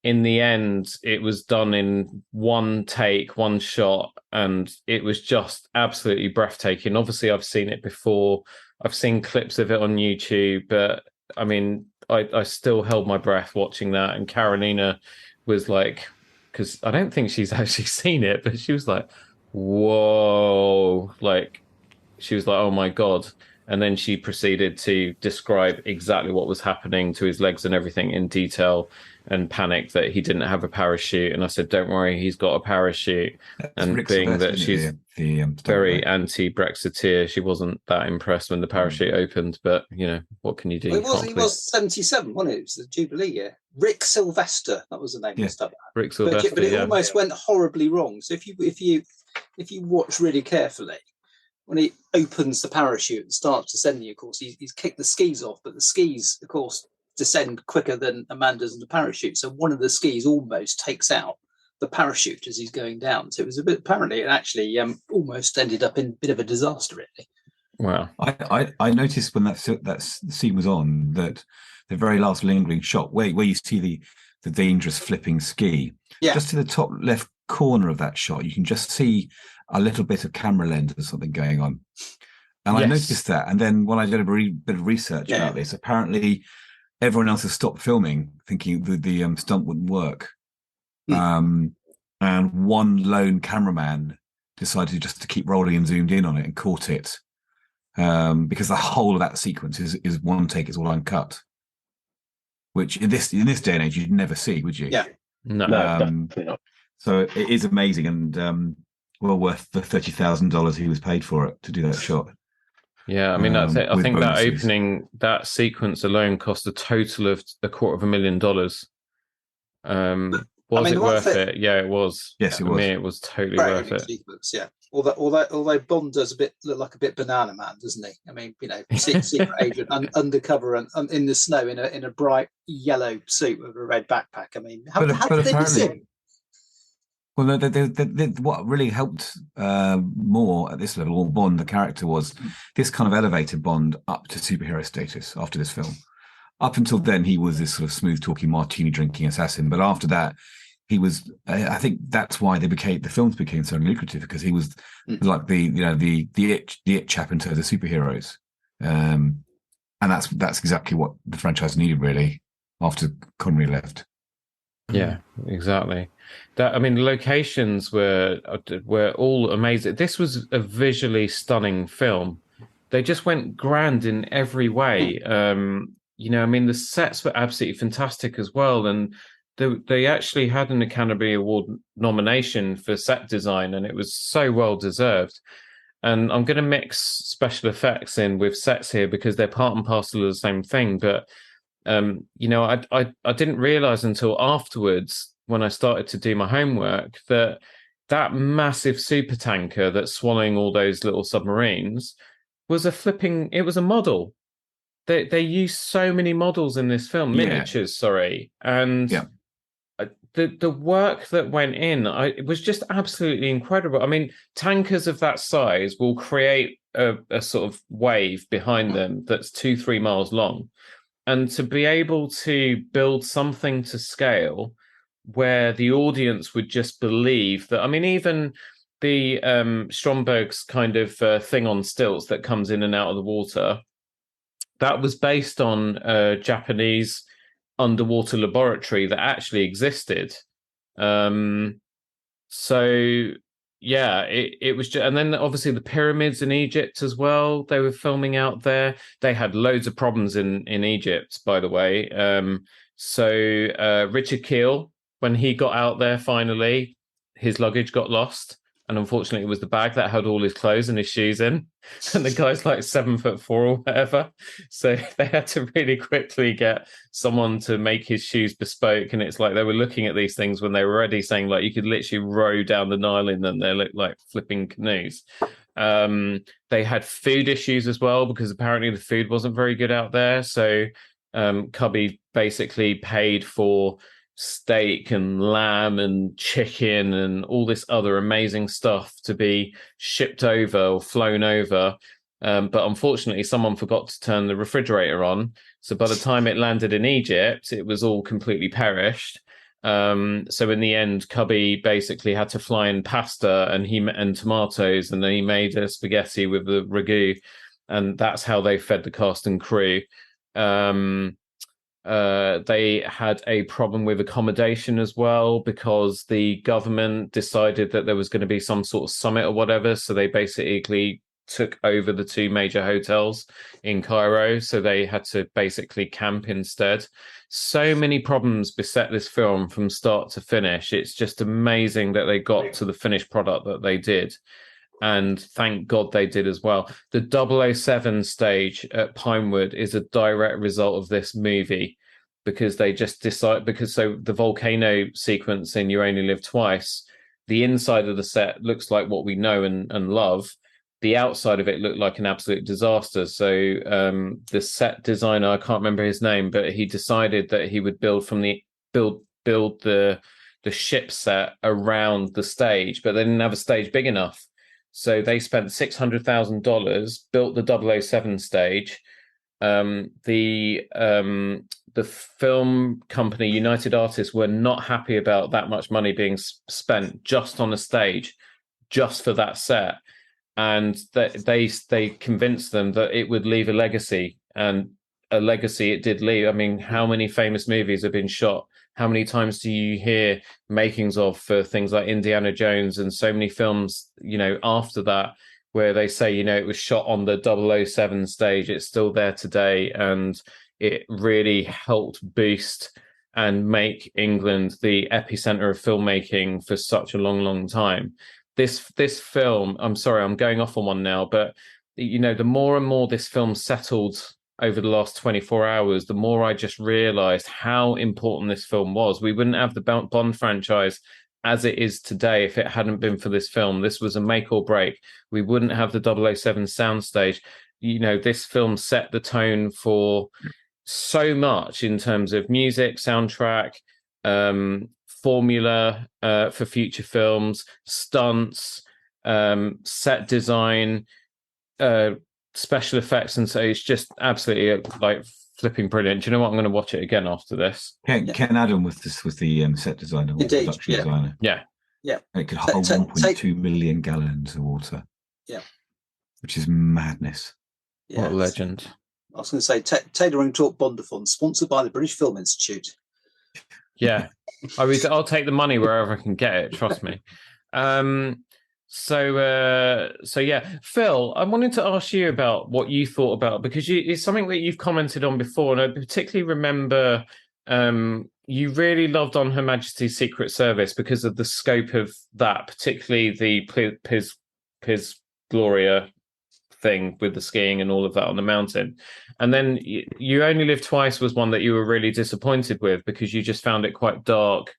in the end, it was done in one take, one shot, and it was just absolutely breathtaking. Obviously, I've seen it before. I've seen clips of it on YouTube, but I mean, I still held my breath watching that. And Carolina was like, because I don't think she's actually seen it, but she was like, whoa, like, she was like, oh my God. And then she proceeded to describe exactly what was happening to his legs and everything in detail, and panicked that he didn't have a parachute. And I said, don't worry, he's got a parachute. And Rick being Sylvester, that she's very anti-Brexiteer, she wasn't that impressed when the parachute opened. But, what can you do? Well, he was 77, wasn't it? It was the Jubilee year. Rick Sylvester, that was the name of the stuff. Rick Sylvester, but it almost went horribly wrong. So if you watch really carefully, when he opens the parachute and starts descending, of course, he's kicked the skis off, but the skis, of course, descend quicker than a man does in the parachute. So one of the skis almost takes out the parachute as he's going down. So it was a bit, apparently, it actually almost ended up in a bit of a disaster, really. Wow. I noticed when that scene was on that the very last lingering shot where you see the dangerous flipping ski, just to the top left corner of that shot, you can just see a little bit of camera lens or something going on. And I noticed that. And then when I did a bit of research about this, apparently everyone else has stopped filming, thinking the stunt wouldn't work. And one lone cameraman decided just to keep rolling and zoomed in on it and caught it. Because the whole of that sequence is one take, it's all uncut. Which in this day and age you'd never see, would you? Yeah. No, definitely not. So it is amazing and well worth the $30,000 he was paid for it to do that shot. Yeah, I mean that's it. I think bonuses. that sequence alone cost a total of $250,000. Was it worth it? Yeah, it was. Yes, it was. I mean, it was totally worth it. Sequence, yeah. Although Bond does look like a bit Banana Man, doesn't he? I mean, secret agent, undercover, and in the snow in a bright yellow suit with a red backpack. I mean, how did they miss him? Well, no, what really helped more at this level, or Bond, the character, was this kind of elevated Bond up to superhero status after this film. Up until then, he was this sort of smooth-talking, martini-drinking assassin. But after that, he was. I think that's why the films became so lucrative, because he was like the it chap in terms of superheroes, and that's exactly what the franchise needed really after Connery left. Yeah, exactly. The locations were all amazing. This was a visually stunning film. They just went grand in every way. The sets were absolutely fantastic as well, and they actually had an Academy Award nomination for set design, and it was so well deserved. And I'm going to mix special effects in with sets here because they're part and parcel of the same thing. But I didn't realize until afterwards, when I started to do my homework, that massive super tanker that's swallowing all those little submarines was a model. They used so many models in this film, miniatures, and the work that went in, it was just absolutely incredible. I mean, tankers of that size will create a sort of wave behind them that's 2-3 miles long. And to be able to build something to scale where the audience would just believe that, I mean, even the Stromberg's kind of thing on stilts that comes in and out of the water, that was based on a Japanese underwater laboratory that actually existed. So yeah, it was just, and then obviously the pyramids in Egypt as well. They were filming out there. They had loads of problems in Egypt, by the way. So Richard Keel, when he got out there finally, his luggage got lost, and unfortunately, it was the bag that had all his clothes and his shoes in, and the guy's like 7'4" or whatever. So they had to really quickly get someone to make his shoes bespoke, and it's like they were looking at these things when they were already saying like you could literally row down the Nile in them. They look like flipping canoes. They had food issues as well because apparently the food wasn't very good out there. So Cubby basically paid for steak and lamb and chicken and all this other amazing stuff to be shipped over or flown over. But unfortunately, someone forgot to turn the refrigerator on. So by the time it landed in Egypt, it was all completely perished. So in the end, Cubby basically had to fly in pasta and tomatoes, and then he made a spaghetti with the ragu, and that's how they fed the cast and crew. They had a problem with accommodation as well because the government decided that there was going to be some sort of summit or whatever. So they basically took over the two major hotels in Cairo. So they had to basically camp instead. So many problems beset this film from start to finish. It's just amazing that they got to the finished product that they did. And thank God they did as well. The 007 stage at Pinewood is a direct result of this movie because they just decide, because so the volcano sequence in You Only Live Twice, the inside of the set looks like what we know and love. The outside of it looked like an absolute disaster. So the set designer, I can't remember his name, but he decided that he would build the ship set around the stage, but they didn't have a stage big enough. So they spent $600,000, built the 007 stage. The film company United Artists were not happy about that much money being spent just on a stage, just for that set, and they convinced them that it would leave a legacy, and a legacy it did leave. I mean, how many famous movies have been shot? How many times do you hear makings of for things like Indiana Jones and so many films, after that, where they say, it was shot on the 007 stage. It's still there today. And it really helped boost and make England the epicenter of filmmaking for such a long, long time. This film, I'm sorry, I'm going off on one now, but, the more and more this film settled over the last 24 hours, the more I just realized how important this film was. We wouldn't have the Bond franchise as it is today if it hadn't been for this film. This was a make or break. We wouldn't have the 007 soundstage. This film set the tone for so much in terms of music, soundtrack, formula for future films, stunts, set design, special effects, and so it's just absolutely like flipping brilliant. Do you know what? I'm going to watch it again after this. Ken Adam was the set designer, indeed, production designer. Yeah. It could hold 1.2 million gallons of water. Yeah, which is madness. Yeah. What a legend! I was going to say, Tailoring Talk Bondathon, sponsored by the British Film Institute. Yeah, I'll take the money wherever I can get it. Trust me. So yeah, Phil, I wanted to ask you about what you thought about, because it's something that you've commented on before, and I particularly remember you really loved On Her Majesty's Secret Service because of the scope of that, particularly the Piz Gloria thing with the skiing and all of that on the mountain. And then You Only Live Twice was one that you were really disappointed with because you just found it quite dark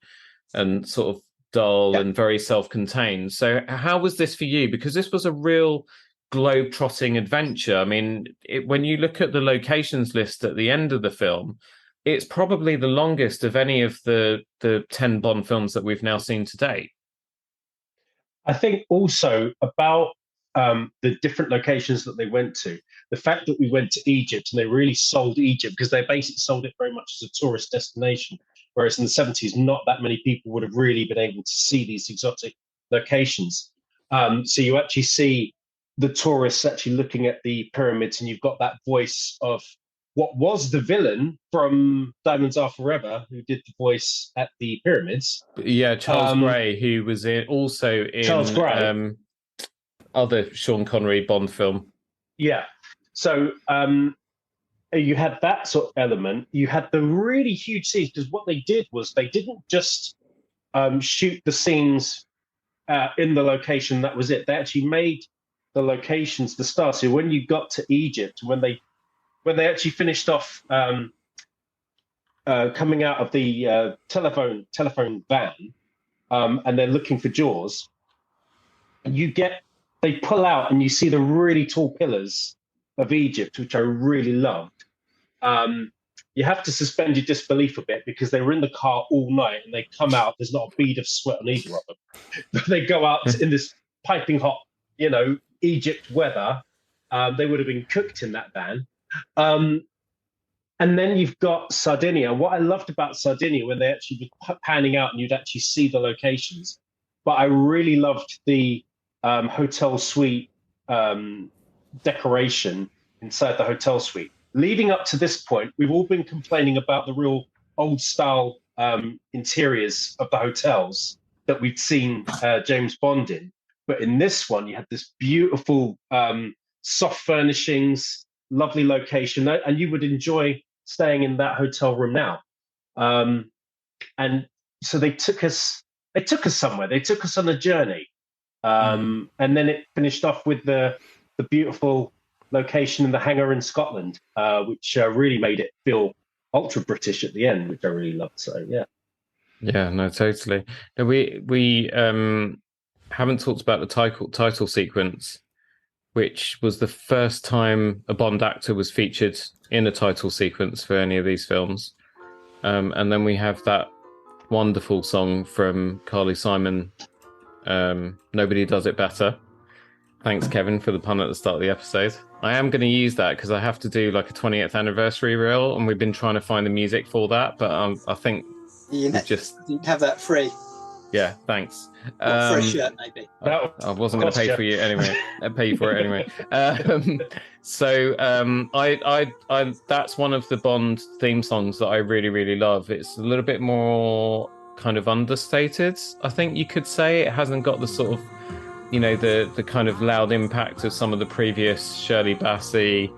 and sort of dull and very self-contained. So how was this for you? Because this was a real globe-trotting adventure. I mean, when you look at the locations list at the end of the film, it's probably the longest of any of the 10 Bond films that we've now seen to date. I think also about the different locations that they went to, the fact that we went to Egypt and they really sold Egypt, because they basically sold it very much as a tourist destination. Whereas in the 70s, not that many people would have really been able to see these exotic locations. So you actually see the tourists actually looking at the pyramids, and you've got that voice of what was the villain from Diamonds Are Forever, who did the voice at the pyramids. Yeah, Charles Gray, who was also in Charles Gray. Other Sean Connery Bond film. Yeah. So you had that sort of element. You had the really huge scenes, because what they did was they didn't just shoot the scenes in the location. That was it. They actually made the locations the star. So when you got to Egypt, when they actually finished off coming out of the telephone van, and they're looking for Jaws, they pull out and you see the really tall pillars of Egypt, which I really loved. You have to suspend your disbelief a bit, because they were in the car all night and they come out, there's not a bead of sweat on either of them. But they go out in this piping hot, Egypt weather. They would have been cooked in that van. And then you've got Sardinia. What I loved about Sardinia, when they actually were panning out and you'd actually see the locations, but I really loved the hotel suite decoration inside the hotel suite. Leading up to this point, we've all been complaining about the real old style interiors of the hotels that we'd seen James Bond in. But in this one, you had this beautiful soft furnishings, lovely location, and you would enjoy staying in that hotel room now. And so they took us somewhere. They took us on a journey. And then it finished off with the beautiful location in the hangar in Scotland, which really made it feel ultra British at the end, which I really loved. So yeah, no, totally. No, we haven't talked about the title sequence, which was the first time a Bond actor was featured in a title sequence for any of these films. And then we have that wonderful song from Carly Simon, Nobody Does It Better. Thanks, Kevin, for the pun at the start of the episode. I am going to use that because I have to do like a 20th anniversary reel, and we've been trying to find the music for that, but I think you have that free. Yeah, thanks. For a shirt, maybe. I wasn't going to pay for you anyway. I'd pay for it anyway. I that's one of the Bond theme songs that I really, really love. It's a little bit more kind of understated, I think you could say. It hasn't got the sort of, the kind of loud impact of some of the previous Shirley Bassey.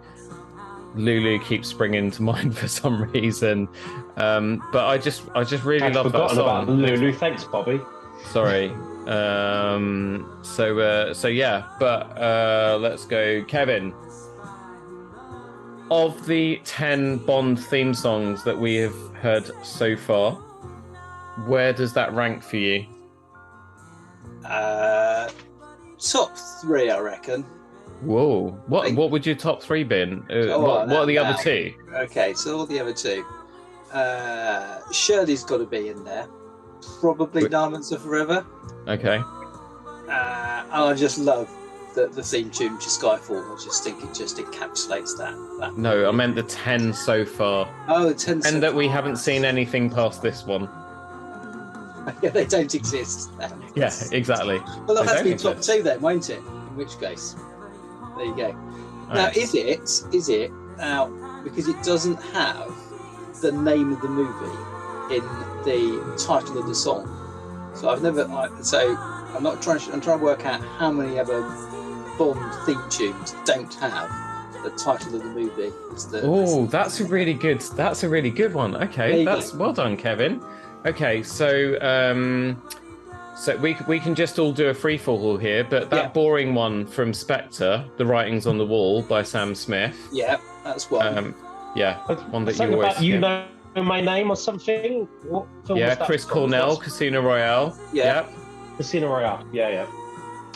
Lulu keeps springing to mind for some reason, but I just really love that song. About Lulu. Thanks, Bobby. Sorry. So yeah, but let's go, Kevin. Of the 10 Bond theme songs that we have heard so far, where does that rank for you? Top 3, I reckon. Whoa! What would your top 3 been? What are the other 2? Okay, so all the other 2. Shirley's got to be in there. Probably Diamonds Are Forever. Okay. And I just love the theme tune to Skyfall. I just think it just encapsulates that. No, I meant the 10 so far. Oh, the 10 so and that we haven't seen anything past this one. Yeah, they don't exist. Yeah, exactly. Well, that has to be top 2 then, won't it? In which case, there you go. Now, is it now, because it doesn't have the name of the movie in the title of the song, so I'm trying to work out how many other Bond theme tunes don't have the title of the movie. That's a really good one. Okay, well done, Kevin. Okay, so we can just all do a free fall here, but that boring one from Spectre, The Writings on the Wall by Sam Smith. Yeah, that's one. One that you always. Know My Name or something. What film was that? Chris Cornell, Casino Royale. Yeah. Casino Royale. Yeah.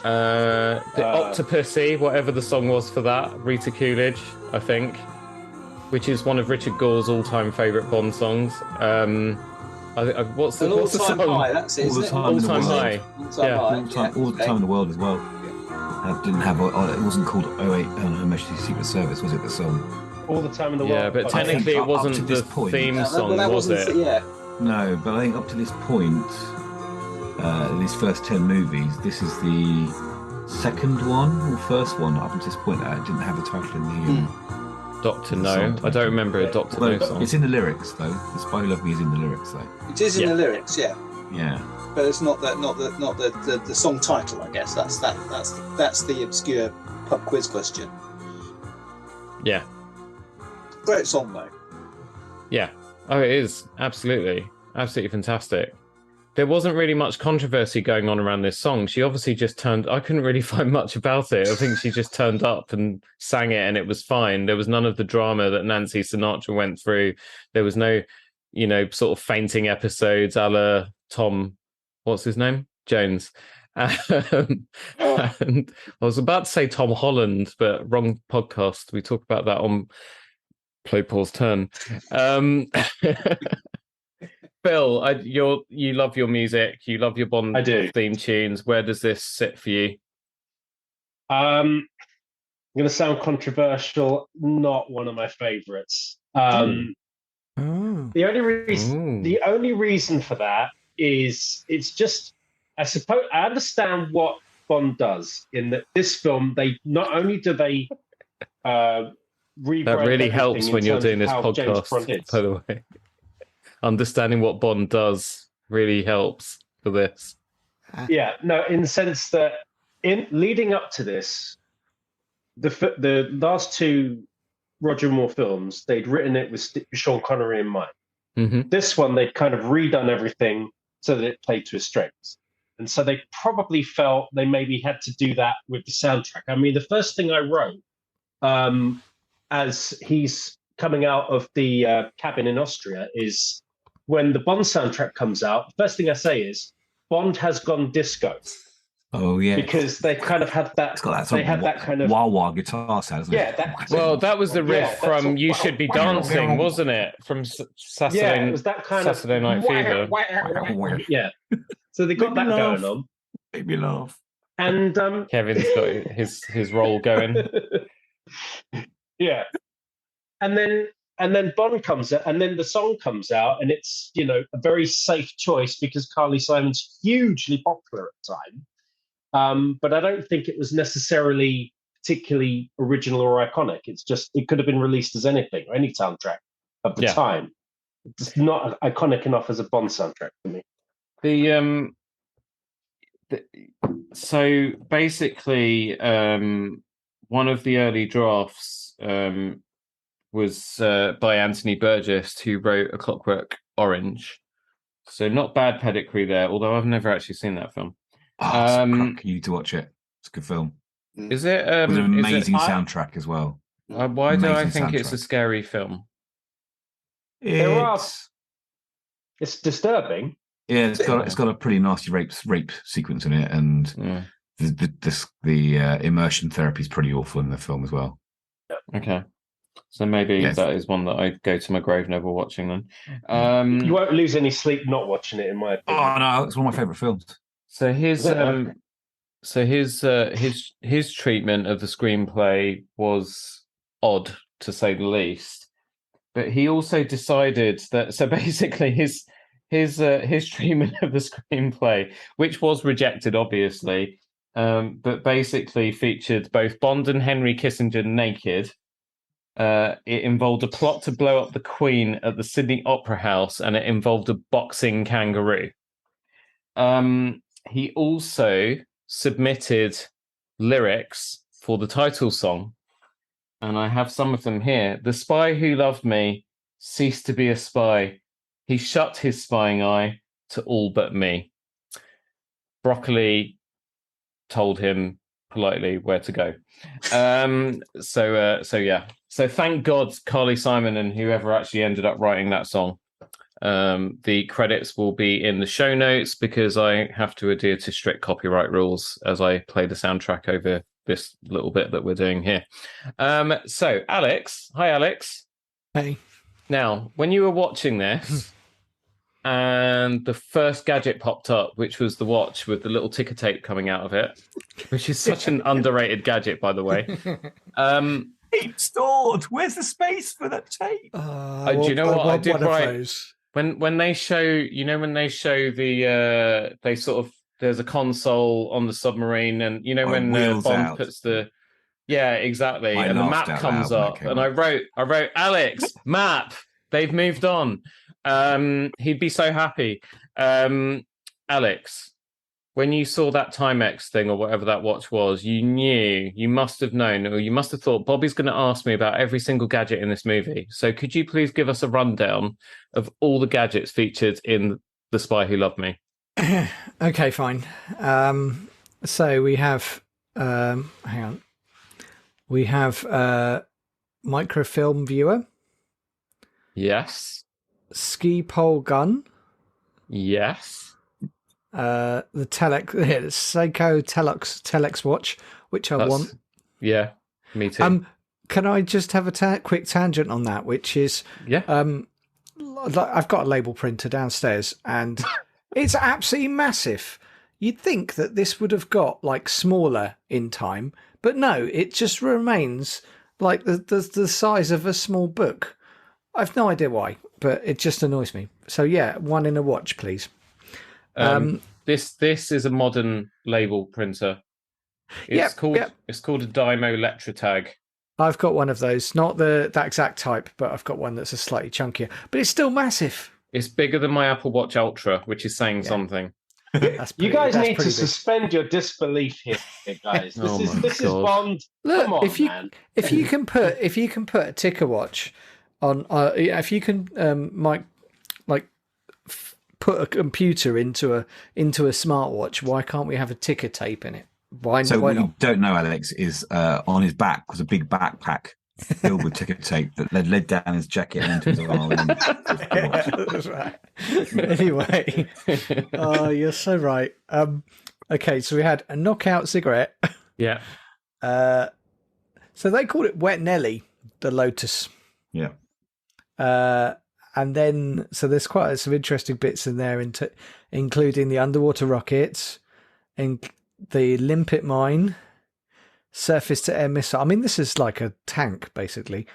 The Octopussy, whatever the song was for that, Rita Coolidge, I think, which is one of Richard Gore's all-time favourite Bond songs. What's the song? High, that's it, All Time High. All the time in the world as well. Didn't have. It wasn't called Her Majesty's Secret Service, was it? The song. All the Time in the World. Yeah, but technically it wasn't the theme song, was it? Yeah. No, but I think up to this point, these first 10 movies, this is the second one or first one up until this point that didn't have a title in Doctor The No. song I don't title. remember a Doctor No song. It's in the lyrics though. The Spy Who Loved Me is in the lyrics though. It is in the lyrics, yeah. Yeah. But it's not the song title, I guess. That's the obscure pub quiz question. Yeah. Great song though. Yeah. Oh, it is. Absolutely. Absolutely fantastic. There wasn't really much controversy going on around this song. She obviously just I couldn't really find much about it. I think she just turned up and sang it and it was fine. There was none of the drama that Nancy Sinatra went through. There was no, sort of fainting episodes a la Tom, what's his name? Jones. And I was about to say Tom Holland, but wrong podcast. We talk about that on Play Pause Turn. Phil, you love your music. You love your Bond theme tunes. Where does this sit for you? I'm going to sound controversial. Not one of my favorites. The only reason for that is it's just, I suppose I understand what Bond does in that this film. They not only do they that really helps when you're doing this podcast. By the way. Understanding what Bond does really helps for this. Yeah, no, in the sense that in leading up to this, the last two Roger Moore films, they'd written it with Sean Connery in mind. Mm-hmm. This one, they'd kind of redone everything so that it played to his strengths. And so they probably felt they maybe had to do that with the soundtrack. I mean, the first thing I wrote as he's coming out of the cabin in Austria is when the Bond soundtrack comes out, the first thing I say is Bond has gone disco. Oh yeah, because they kind of had that. It's got that they had that kind of wah guitar sound. Isn't yeah. It? That was the riff from "You Should Be Dancing," wasn't it? From Saturday. Yeah, it was that kind Saturday Night Fever. Yeah. So they got that going on. Made me laugh. And Kevin's got his role going. Yeah, and then Bond comes out, and then the song comes out, and it's a very safe choice because Carly Simon's hugely popular at the time. But I don't think it was necessarily particularly original or iconic. It's just it could have been released as anything or any soundtrack of the time. It's not iconic enough as a Bond soundtrack for me. So basically, one of the early drafts was by Anthony Burgess, who wrote A Clockwork Orange. So not bad pedigree there, although I've never actually seen that film. You need to watch it. It's a good film. Is it? With an amazing soundtrack as well. Why do I think it's a scary film? It's disturbing. Yeah, it's got a pretty nasty rape sequence in it, and the immersion therapy is pretty awful in the film as well. Okay, so maybe that is one that I go to my grave never watching. Then you won't lose any sleep not watching it, in my opinion. Oh no, it's one of my favourite films. So his treatment of the screenplay was odd, to say the least. But he also decided that basically his treatment of the screenplay, which was rejected, obviously, but basically featured both Bond and Henry Kissinger naked. It involved a plot to blow up the Queen at the Sydney Opera House, and it involved a boxing kangaroo. He also submitted lyrics for the title song, and I have some of them here. The spy who loved me ceased to be a spy. He shut his spying eye to all but me. Broccoli told him politely where to go. So thank God Carly Simon and whoever actually ended up writing that song. The credits will be in the show notes because I have to adhere to strict copyright rules as I play the soundtrack over this little bit that we're doing here. So Alex, hi Alex. Hey. Now, when you were watching this and the first gadget popped up, which was the watch with the little ticker tape coming out of it, which is such an underrated gadget, by the way. Tape stored. Where's the space for that tape? Do you know what I did right? When they show, the they sort of there's a console on the submarine, and when Bond puts the Yeah, exactly. I And the laughed map out comes loud when it up, came and up. I wrote, Alex, map. They've moved on. He'd be so happy. Alex, when you saw that Timex thing or whatever that watch was, you must have known, or you must have thought, Bobby's going to ask me about every single gadget in this movie. So could you please give us a rundown of all the gadgets featured in The Spy Who Loved Me? Okay, fine. So we have, hang on. We have microfilm viewer, Yes. ski pole gun, Yes. the Telex, the Seiko Telex watch, which I want. Yeah, me too. Can I just have a quick tangent on that? Which is, Yeah. I've got a label printer downstairs, and it's absolutely massive. You'd think that this would have got like smaller in time, but no, it just remains like the size of a small book. I've no idea why, but it just annoys me. So yeah, one in a watch, please. This is a modern label printer. It's called a Dymo Electrotag. I've got one of those, not that exact type, but I've got one that's a slightly chunkier, but it's still massive. It's bigger than my Apple Watch Ultra, which is saying something. You guys need to suspend your disbelief here, guys. This is Bond. Look, Come on, if you can put a ticker watch on, if you can put a computer into a smartwatch, why can't we have a ticker tape in it? Why what not? you don't know, Alex, is on his back was a big backpack filled with ticker tape that led down his jacket and into his arm. That's right. Anyway, you're so right. Okay, so we had a knockout cigarette. Yeah. So they called it Wet Nelly, the Lotus. Yeah. And then, so there's quite some interesting bits in there, including the underwater rockets, and the limpet mine, surface to air missile. I mean, this is like a tank, basically.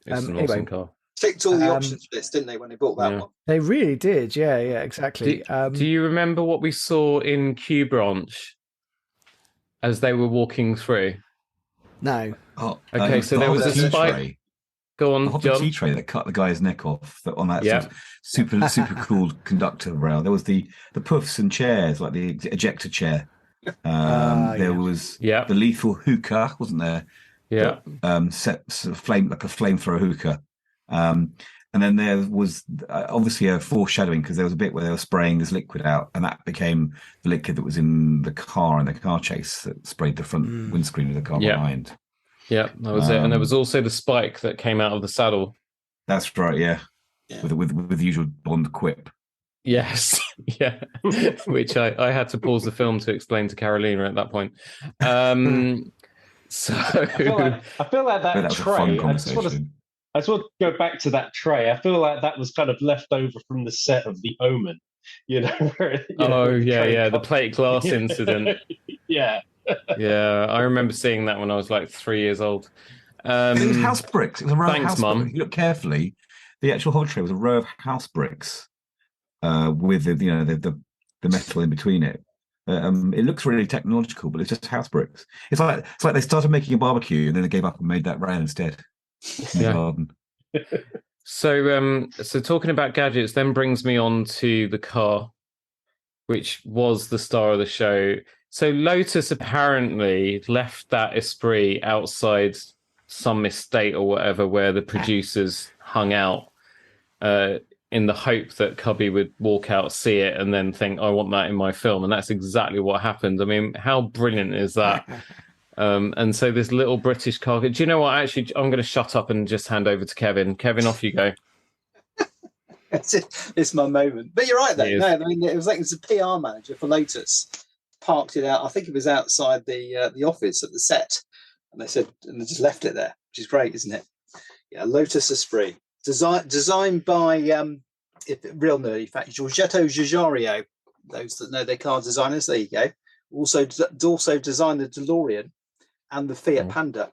It's an awesome car. Ticked all the options list, didn't they, when they bought that one? They really did. Yeah, exactly. Do you remember what we saw in Q Branch as they were walking through? No. Oh, okay, so there was a spike. Tray. Go on, the John. tea tray that cut the guy's neck off on that sort of super cool conductor rail. There was the puffs and chairs, like the ejector chair. There was the lethal hookah, wasn't there? Yeah. Set flame like a flamethrower hookah. And then there was obviously a foreshadowing because there was a bit where they were spraying this liquid out, and that became the liquid that was in the car in the car chase that sprayed the front windscreen of the car behind. Yeah, that was it. And there was also the spike that came out of the saddle. That's right, yeah. With the usual Bond quip. Yes, yeah. Which I had to pause the film to explain to Carolina at that point. So I feel like that was tray. a fun conversation. I just want to go back to that tray. I feel like that was kind of left over from the set of The Omen. The plate glass incident. Yeah. Yeah, I remember seeing that when I was like 3 years old. It was house bricks. It was a row of house Mum. bricks. If you look carefully, the actual hover tray was a row of house bricks with the metal in between it. It looks really technological, but it's just house bricks. It's like they started making a barbecue and then they gave up and made that rail instead. Yeah. So talking about gadgets then brings me on to the car, which was the star of the show. So Lotus apparently left that Esprit outside some estate or whatever where the producers hung out in the hope that Cubby would walk out, see it, and then think, I want that in my film. And that's exactly what happened. I mean, how brilliant is that? And so this little British car... Do you know what? Actually, I'm going to shut up and just hand over to Kevin. Kevin, off you go. It's my moment. But you're right, though. No, I mean, it was a PR manager for Lotus. Parked it out. I think it was outside the office at the set, and they just left it there, which is great, isn't it? Yeah, Lotus Esprit, designed by real nerdy fact, Giorgetto Giugiaro. Those that know their car designers, there you go. Also designed the DeLorean and the Fiat Panda.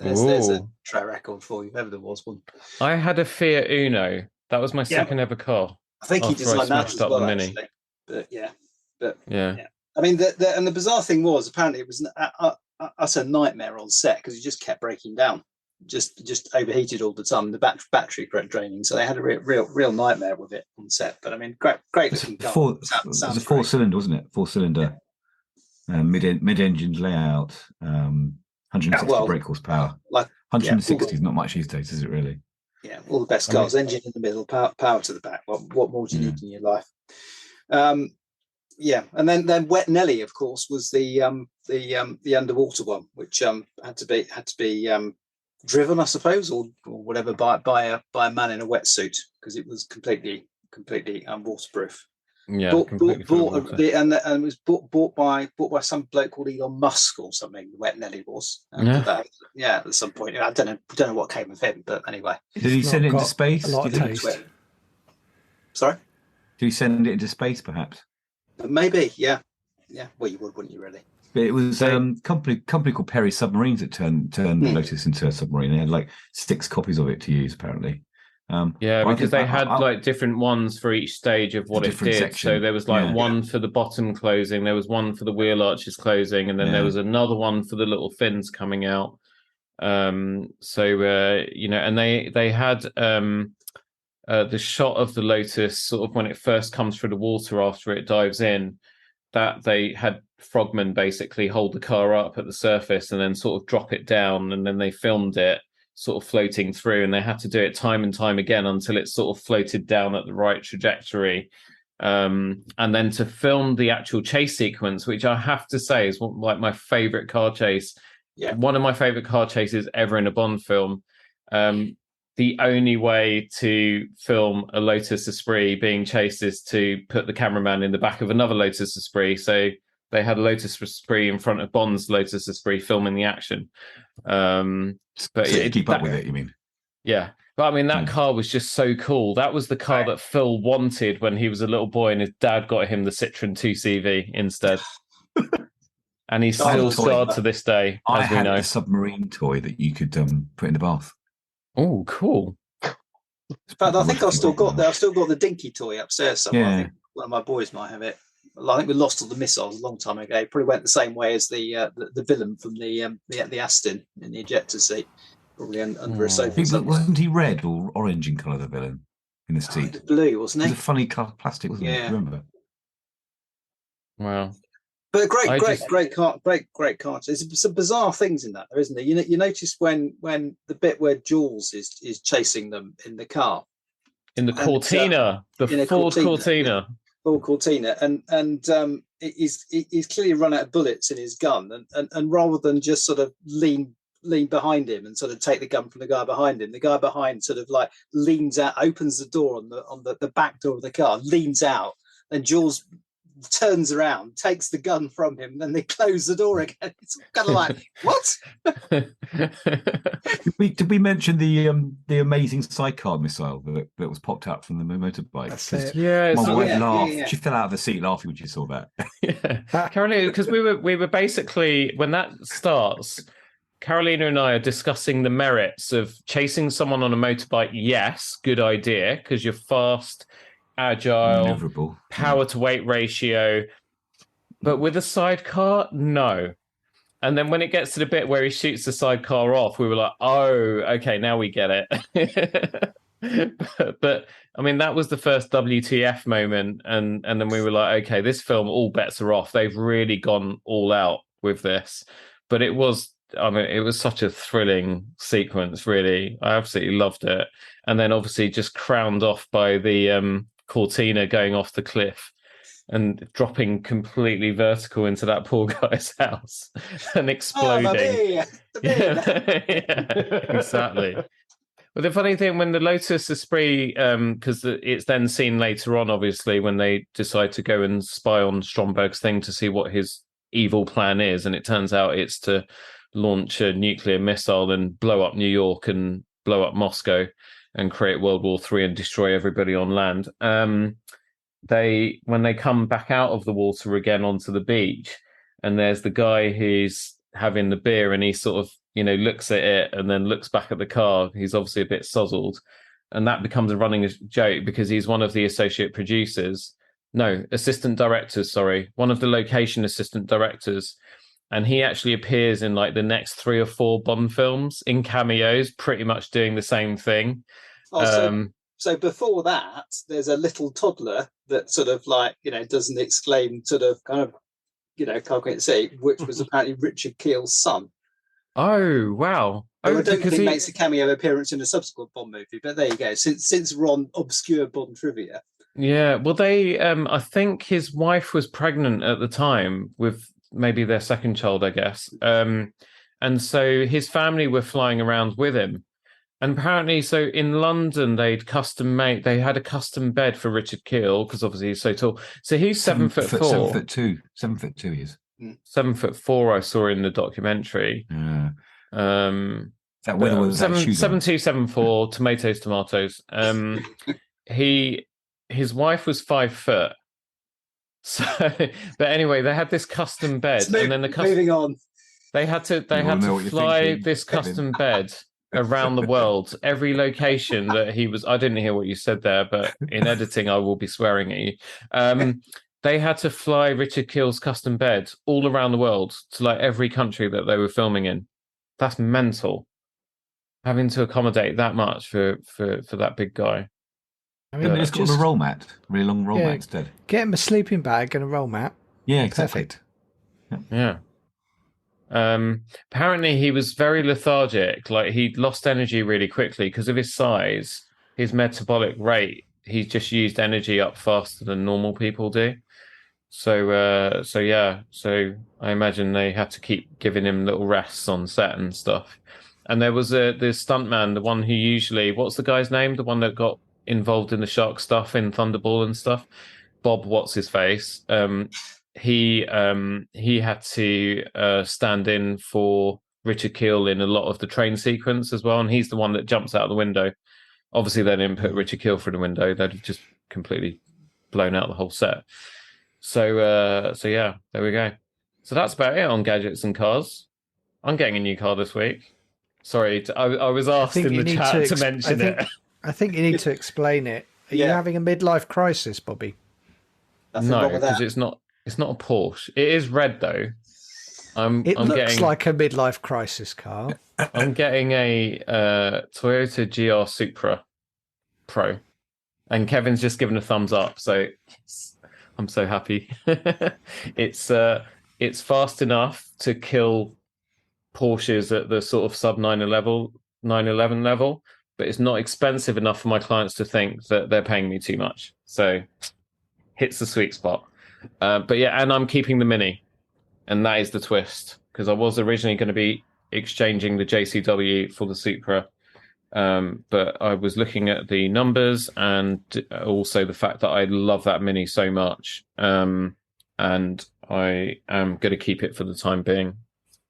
There's a track record for you, if ever there was one. I had a Fiat Uno. That was my second ever car. I think he designed that as well, actually. But yeah. I mean, the bizarre thing was apparently it was. utter nightmare on set because it just kept breaking down, just overheated all the time. The battery draining, so they had a real nightmare with it on set. But I mean, great looking car. It was a 4-cylinder, wasn't it? 4-cylinder, mid-engine layout, 160 brake horsepower. 160 is not much these days, is it really? Yeah, all the best cars. Engine in the middle, power to the back. What more do you need in your life? And then Wet Nelly, of course, was the underwater one, which had to be driven, I suppose, or whatever by a man in a wetsuit because it was completely waterproof. Yeah, and it was bought by some bloke called Elon Musk or something. Wet Nelly was. At some point. I don't know what came of him, but anyway. Did he send it into space? A lot of taste. Sorry? Did he send it into space, perhaps? Maybe, yeah. Well, you would, wouldn't you? Really? But it was a company called Perry Submarines that turned the Lotus into a submarine. They had like 6 copies of it to use, apparently. Because they had like different ones for each stage of what it did. Section. So there was like one for the bottom closing, there was one for the wheel arches closing, and then there was another one for the little fins coming out. And they had the shot of the Lotus sort of when it first comes through the water after it dives in, that they had frogmen basically hold the car up at the surface and then sort of drop it down, and then they filmed it sort of floating through, and they had to do it time and time again until it sort of floated down at the right trajectory. And then to film the actual chase sequence, which I have to say is like my favorite car chase. Yeah. One of my favorite car chases ever in a Bond film. The only way to film a Lotus Esprit being chased is to put the cameraman in the back of another Lotus Esprit. So they had a Lotus Esprit in front of Bond's Lotus Esprit filming the action. But so keep up with it, you mean? Yeah. But I mean, that car was just so cool. That was the car that Phil wanted when he was a little boy, and his dad got him the Citroen 2CV instead. And he's still scarred to this day, as we know. A submarine toy that you could put in the bath. Oh, cool. In fact, I think I've still got the dinky toy upstairs somewhere. Yeah. I think one of my boys might have it. I think we lost all the missiles a long time ago. It probably went the same way as the villain from the Aston in the ejector seat, probably under a sofa. Wasn't he red or orange in colour, the villain, in the seat? It was blue, wasn't he? It was a funny colour plastic, wasn't it? Remember? Wow. But great car. There's some bizarre things in that, there, isn't there? You notice when the bit where Jules is chasing them in the car, in the Cortina, the Ford Cortina. Ford Cortina, and he's clearly run out of bullets in his gun, and rather than just sort of lean behind him and sort of take the gun from the guy behind him, the guy behind sort of like leans out, opens the door on the back door of the car, leans out, and Jules turns around, takes the gun from him, then they close the door again. It's kind of like, what? Did we mention the amazing sidecar missile that was popped out from the motorbike? That's it. Yeah, my wife laughed. Yeah. She fell out of the seat laughing when she saw that. Yeah, Carolina, because we were basically, when that starts, Carolina and I are discussing the merits of chasing someone on a motorbike. Yes, good idea, because you're fast, agile, power to weight ratio, but with a sidecar, no. And then when it gets to the bit where he shoots the sidecar off, we were like, oh, okay, now we get it. but I mean, that was the first WTF moment, and then we were like, okay, this film, all bets are off. They've really gone all out with this. But it was such a thrilling sequence, really. I absolutely loved it. And then obviously just crowned off by the Cortina going off the cliff and dropping completely vertical into that poor guy's house and exploding. Exactly. But the funny thing, when the Lotus Esprit, because it's then seen later on, obviously, when they decide to go and spy on Stromberg's thing to see what his evil plan is, and it turns out it's to launch a nuclear missile and blow up New York and blow up Moscow and create World War III and destroy everybody on land. When they come back out of the water again onto the beach, and there's the guy who's having the beer, and he sort of, looks at it and then looks back at the car. He's obviously a bit sozzled, and that becomes a running joke because he's one of the assistant directors, one of the location assistant directors. and he actually appears in like the next 3 or 4 Bond films in cameos, pretty much doing the same thing. So before that, there's a little toddler that sort of like, doesn't exclaim, sort of kind of, can't quite say, which was apparently Richard Keel's son. Oh, wow. I don't think he makes a cameo appearance in a subsequent Bond movie, but there you go. Since we're on obscure Bond trivia. Yeah, well, I think his wife was pregnant at the time with maybe their second child, I guess. And so his family were flying around with him. And apparently, so in London, they had a custom bed for Richard Keel, because obviously he's so tall. So he's 7'4". 7'2". 7'2" he is. 7'4", I saw in the documentary. Yeah. That weather was 7'2", 7'4", tomatoes. His wife was 5 foot. So, but anyway, they had this custom bed, and then moving on. They had to fly this custom bed around the world, every location that he was. I didn't hear what you said there, but in editing, I will be swearing at you. They had to fly Richard Keel's custom bed all around the world to like every country that they were filming in. That's mental. Having to accommodate that much for that big guy. I mean, it's got a roll mat, really long roll mat instead. Get him a sleeping bag and a roll mat. Yeah, exactly. Perfect. Yeah. Apparently he was very lethargic. Like he'd lost energy really quickly because of his size, his metabolic rate. He just used energy up faster than normal people do. So I imagine they had to keep giving him little rests on set and stuff. And there was the stuntman, the one who usually, what's the guy's name? The one that got involved in the shark stuff in Thunderball and stuff. Bob, what's his face? He had to stand in for Richard Keel in a lot of the train sequence as well, and he's the one that jumps out the window. Obviously, they didn't put Richard Keel through the window; they'd have just completely blown out the whole set. So yeah, there we go. So that's about it on gadgets and cars. I'm getting a new car this week. Sorry, I was asked in the chat to mention it. I think you need to explain it. Are you having a midlife crisis, Bobby? No, because it's not a Porsche. It is red though. It looks like a midlife crisis car. I'm getting a Toyota GR Supra Pro, and Kevin's just given a thumbs up. So I'm so happy. It's fast enough to kill Porsches at the sort of sub 911 level, but it's not expensive enough for my clients to think that they're paying me too much. So hits the sweet spot. But yeah, and I'm keeping the Mini, and that is the twist, because I was originally going to be exchanging the JCW for the Supra, but I was looking at the numbers and also the fact that I love that Mini so much, and I am going to keep it for the time being.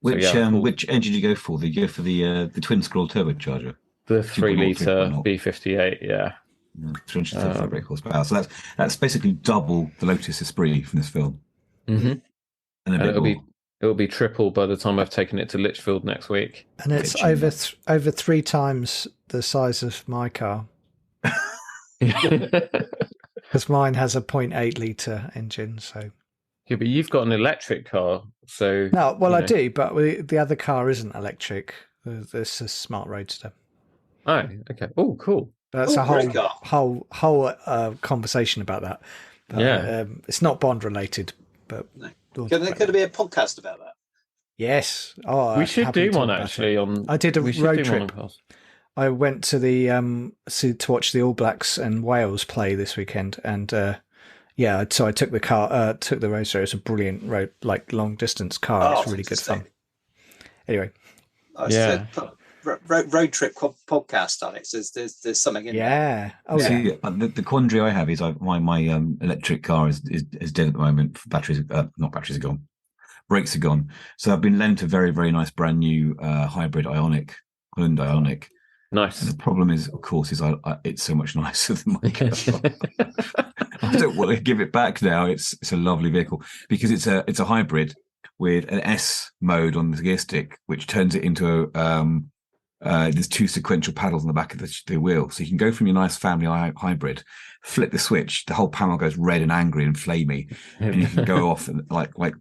Which engine did you go for? Did you go for the twin scroll turbocharger? The 3-litre B58, yeah. 335 brake horsepower. So that's basically double the Lotus Esprit from this film. Mm-hmm. And it'll be triple by the time I've taken it to Lichfield next week. And it's over 3 times the size of my car. Because mine has a 0.8 litre engine. So yeah, but you've got an electric car, so no. Well, I do, but the other car isn't electric. This is a smart roadster. Oh, okay. Oh, cool. That's a whole conversation about that. But, yeah, it's not Bond related, but could there be a podcast about that? Yes. We should do one actually. I did a road trip. I went to the to watch the All Blacks and Wales play this weekend, and so I took the car, took the roadster. It's a brilliant road, like long distance car. It's really good fun. Anyway, road trip podcast, Alex. There's something in there. Yeah. Oh, yeah. The quandary I have is my electric car is dead at the moment. Batteries are gone. Brakes are gone. So I've been lent a very, very nice brand new hybrid Hyundai Ioniq. Nice. And the problem is, of course, it's so much nicer than my car. I don't want to give it back now. It's a lovely vehicle because it's a hybrid with an S mode on the gear stick, which turns it into there's 2 sequential paddles on the back of the wheel. So you can go from your nice family hybrid, flip the switch, the whole panel goes red and angry and flamey, and you can go off and like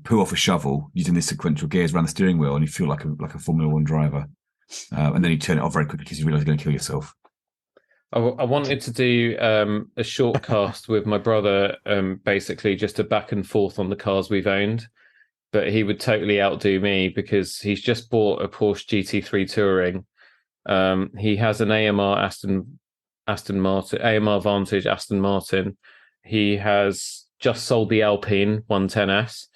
pull off a shovel using this sequential gears around the steering wheel, and you feel like a Formula One driver. And then you turn it off very quickly because you realise you're going to kill yourself. I wanted to do a short cast with my brother, basically just a back and forth on the cars we've owned. But he would totally outdo me because he's just bought a Porsche GT3 Touring. He has an AMR Aston Martin, AMR Vantage Aston Martin. He has just sold the Alpine 110S.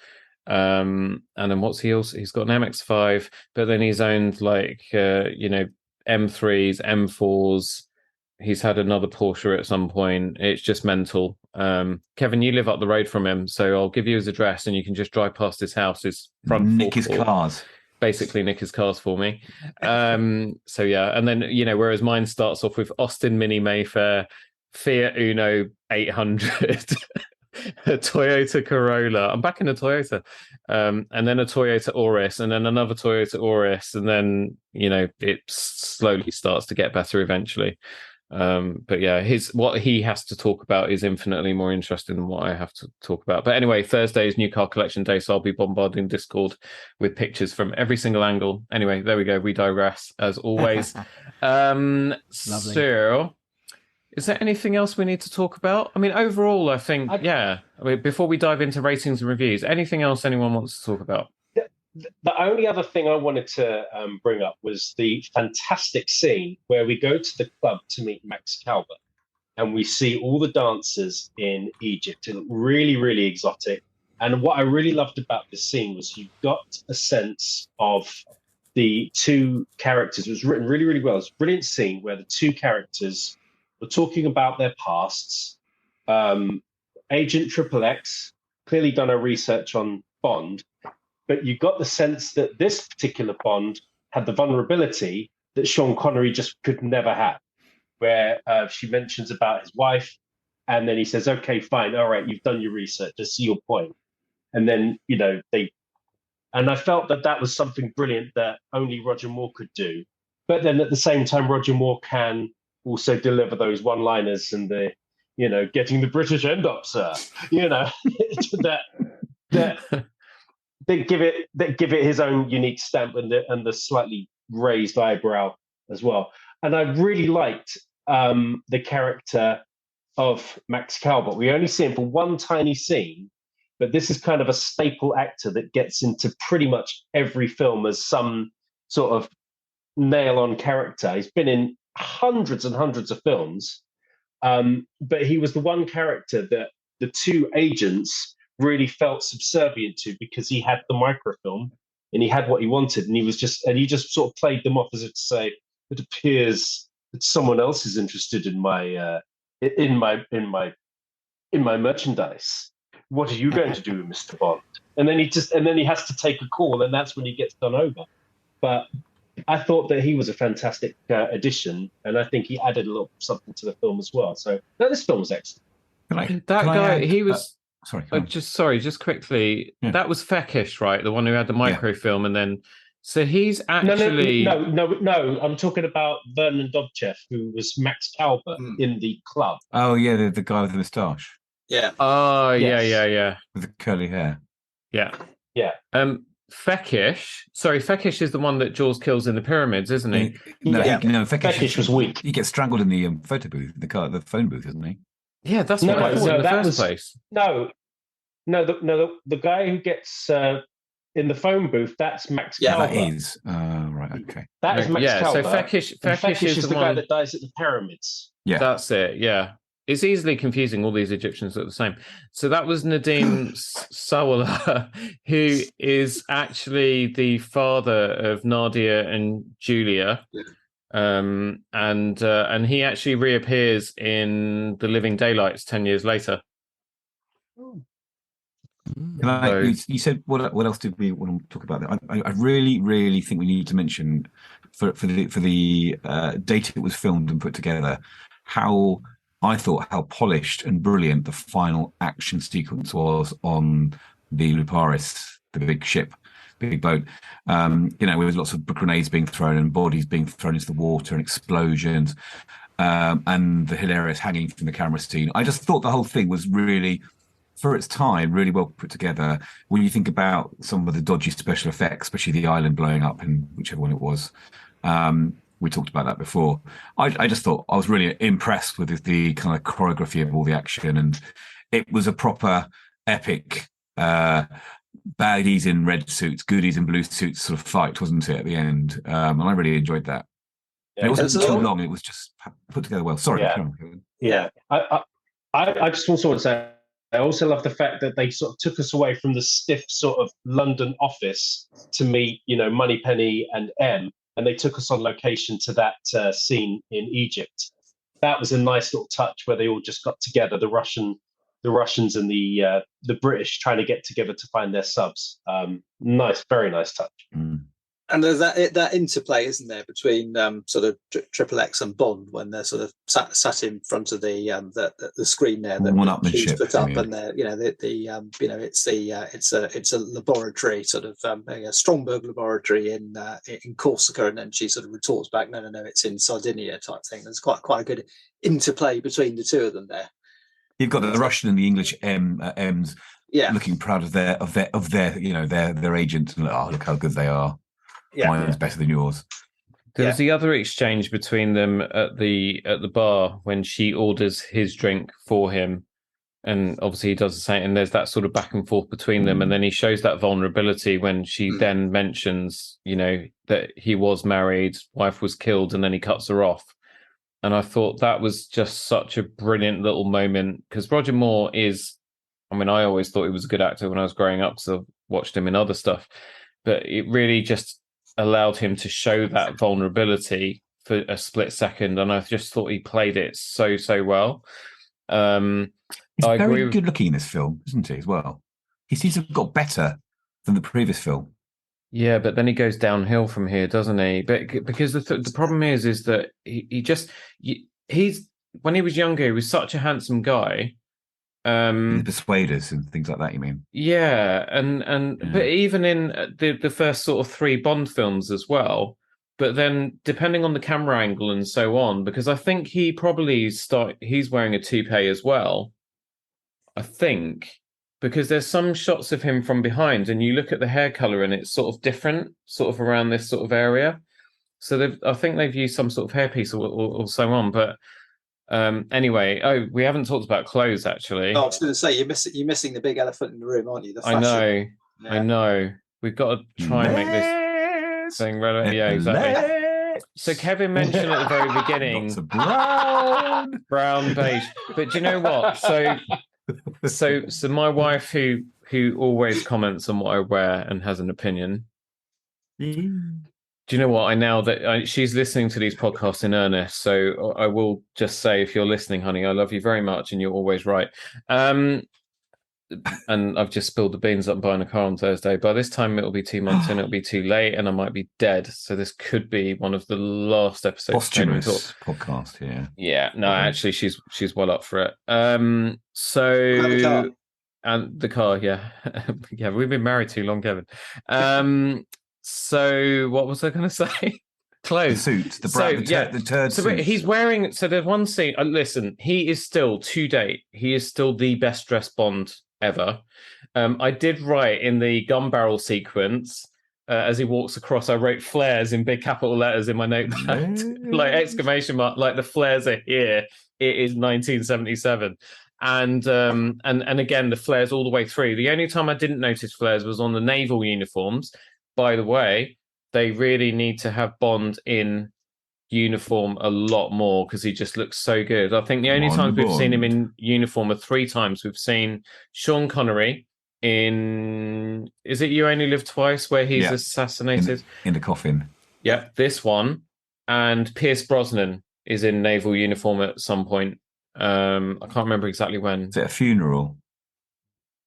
And then what's he also? He's got an MX-5, but then he's owned like M3s, M4s. He's had another Porsche at some point. It's just mental. Kevin, you live up the road from him, so I'll give you his address and you can just drive past his house, his front. Nick his cars. Basically nick his cars for me. So yeah, and then whereas mine starts off with Austin Mini Mayfair, Fiat Uno 800, a Toyota Corolla. I'm back in a Toyota, and then a Toyota Auris, and then another Toyota Auris, and then it slowly starts to get better eventually. But yeah, what he has to talk about is infinitely more interesting than what I have to talk about. But anyway, Thursday is new car collection day, so I'll be bombarding Discord with pictures from every single angle. Anyway, there we go. We digress as always. So, is there anything else we need to talk about? I mean, overall, I think before we dive into ratings and reviews, anything else anyone wants to talk about? The only other thing I wanted to bring up was the fantastic scene where we go to the club to meet Max Calvert, and we see all the dancers in Egypt. It looked really, really exotic. And what I really loved about this scene was you got a sense of the two characters. It was written really, really well. It was a brilliant scene where the two characters were talking about their pasts. Agent Triple X clearly done her research on Bond, but you got the sense that this particular Bond had the vulnerability that Sean Connery just could never have, where she mentions about his wife, and then he says, okay, fine, all right, you've done your research, I see your point. And then, and I felt that was something brilliant that only Roger Moore could do. But then at the same time, Roger Moore can also deliver those one-liners and the, getting the British end up, sir, that give it his own unique stamp and the slightly raised eyebrow as well. And I really liked the character of Max Calvert. We only see him for one tiny scene, but this is kind of a staple actor that gets into pretty much every film as some sort of nail-on character. He's been in hundreds and hundreds of films, but he was the one character that the two agents really felt subservient to because he had the microfilm and he had what he wanted, and he just sort of played them off as if to say, it appears that someone else is interested in my merchandise. What are you going to do, Mr. Bond? And then he has to take a call, and that's when he gets done over. But I thought that he was a fantastic addition, and I think he added a little something to the film as well. So no, this film was excellent. Just quickly, that was Fekish, right? The one who had the microfilm, and then so he's actually no. I'm talking about Vernon Dobchev, who was Max Calvert in the club. Oh yeah, the guy with the moustache. Yeah. Oh yeah. With the curly hair. Yeah. Fekish is the one that Jaws kills in the pyramids, isn't he? Fekish was weak. He gets strangled in the photo booth, the phone booth, isn't he? Yeah, that's what I thought in the first place. The guy who gets in the phone booth, that's Max Calvert. That is. Right, okay. That is Max Calvert. So Fekish is the guy that dies at the pyramids. Yeah. That's it, yeah. It's easily confusing. All these Egyptians look the same. So that was Nadim Sawalha, who is actually the father of Nadia and Julia. And he actually reappears in The Living Daylights 10 years later. You said what else did we want to talk about? I really, really think we need to mention for the data that was filmed and put together how polished and brilliant the final action sequence was on the Luparis, the big ship, big boat. With lots of grenades being thrown and bodies being thrown into the water and explosions, and the hilarious hanging from the camera scene. I just thought the whole thing was really for its time, really well put together. When you think about some of the dodgy special effects, especially the island blowing up in whichever one it was, we talked about that before. I just thought I was really impressed with the kind of choreography of all the action, and it was a proper epic baddies in red suits, goodies in blue suits sort of fight, wasn't it, at the end? And I really enjoyed that. Yeah, it wasn't too long. It was just put together well. Sorry. Yeah. I just also want to say, I also love the fact that they sort of took us away from the stiff sort of London office to meet, Moneypenny and M, and they took us on location to that scene in Egypt. That was a nice little touch where they all just got together, the Russians and the British trying to get together to find their subs. Nice, very nice touch. And there's that interplay, isn't there, between sort of Triple X and Bond when they're sort of sat in front of the screen there that Gues put up, and it's a laboratory, sort of a Stromberg laboratory in Corsica, and then she sort of retorts back, no, it's in Sardinia type thing. There's quite a good interplay between the two of them there. You've got the Russian and the English M's, looking proud of their their agent, and look how good they are. Mine's better than yours. There was the other exchange between them at the bar when she orders his drink for him, and obviously he does the same. And there's that sort of back and forth between them, and then he shows that vulnerability when she then mentions, that he was married, wife was killed, and then he cuts her off. And I thought that was just such a brilliant little moment, because Roger Moore is, I always thought he was a good actor when I was growing up, because I've watched him in other stuff, but it really just allowed him to show that vulnerability for a split second, and I just thought he played it so well. He's very good looking in this film, isn't he, as well? He seems to have got better than the previous film. Yeah, but then he goes downhill from here, doesn't he? But because the problem is that he's when he was younger, he was such a handsome guy. The Persuaders and things like that, you mean? Yeah, and but even in the first sort of 3 Bond films as well. But then, depending on the camera angle and so on, because I think he probably he's wearing a toupee as well. I think, because there's some shots of him from behind, and you look at the hair color, and it's sort of different, sort of around this sort of area. So I think they've used some sort of hairpiece or so on, but. Anyway, we haven't talked about clothes actually. I was going to say you're missing the big elephant in the room, aren't you? The fashion. I know. We've got to try and make this thing relevant. Yeah, exactly. So Kevin mentioned at the very beginning, brown beige. But do you know what? So my wife, who always comments on what I wear and has an opinion. Do you know what? She's listening to these podcasts in earnest, so I will just say, if you're listening, honey, I love you very much, and you're always right. And I've just spilled the beans that I'm buying a car on Thursday. By this time, it'll be 2 months in, it'll be too late, and I might be dead. So this could be one of the last episodes. Posthumous podcast, yeah. Yeah, no, actually, she's well up for it. So and the car, yeah, yeah, we've been married too long, Kevin. So what was I going to say? Clothes. The suit, the turd suit. He's wearing, so there's one scene, listen, he is still, to date, he is still the best dressed Bond ever. I did write in the gun barrel sequence, as he walks across, I wrote flares in big capital letters in my notepad, like exclamation mark, like the flares are here. It is 1977. And again, the flares all the way through. The only time I didn't notice flares was on the naval uniforms. By the way, they really need to have Bond in uniform a lot more, because he just looks so good. I think the only times we've seen him in uniform are 3 times. We've seen Sean Connery in Is It You Only Live Twice, where he's assassinated. In the coffin. Yeah, this one. And Pierce Brosnan is in naval uniform at some point. I can't remember exactly when. Is it a funeral?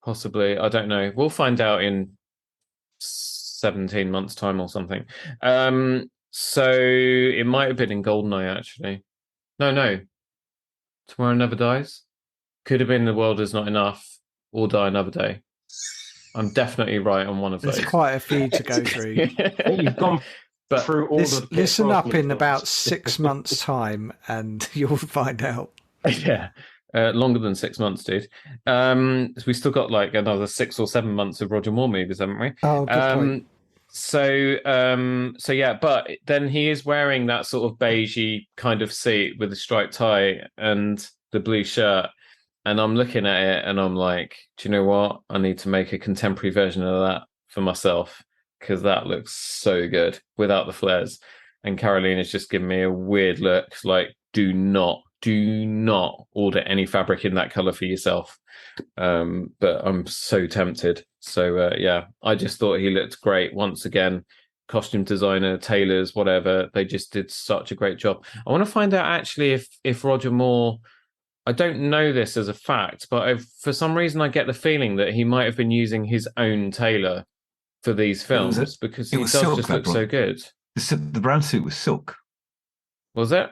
Possibly. I don't know. We'll find out in 17 months' time or something. So it might have been in Goldeneye, actually. No. Tomorrow Never Dies? Could have been The World Is Not Enough or Die Another Day. I'm definitely right on one of those. There's quite a few to go through. You've gone through all listen up in about 6 months' time and you'll find out. Yeah. Longer than 6 months, dude. So we still got like another 6 or 7 months of Roger Moore movies, haven't we? Oh, good point. So yeah, but then he is wearing that sort of beigey kind of suit with the striped tie and the blue shirt. And I'm looking at it and I'm like, do you know what? I need to make a contemporary version of that for myself because that looks so good without the flares. And Carolina's just giving me a weird look, like, do not order any fabric in that color for yourself. But I'm so tempted. So yeah, I just thought he looked great once again. Costume designer, tailors, whatever, they just did such a great job. I want to find out actually if Roger Moore, I don't know this as a fact, but for some reason I get the feeling that he might have been using his own tailor for these films because he does just look so good. The brown suit was silk. Was it?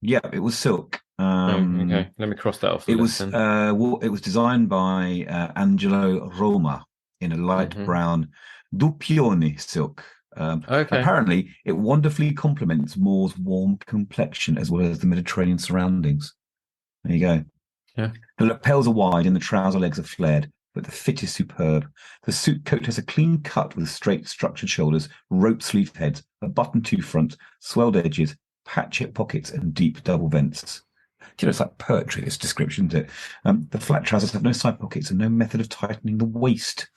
Yeah, it was silk. Okay, let me cross that off. It was designed by Angelo Roma in a light brown Dupioni silk. Apparently, it wonderfully complements Moore's warm complexion as well as the Mediterranean surroundings. There you go. Yeah. The lapels are wide and the trouser legs are flared, but the fit is superb. The suit coat has a clean cut with straight, structured shoulders, rope sleeve heads, a button to front, swelled edges, patchet pockets, and deep double vents. Do you know, it's like poetry, this description, isn't it? The flat trousers have no side pockets and no method of tightening the waist.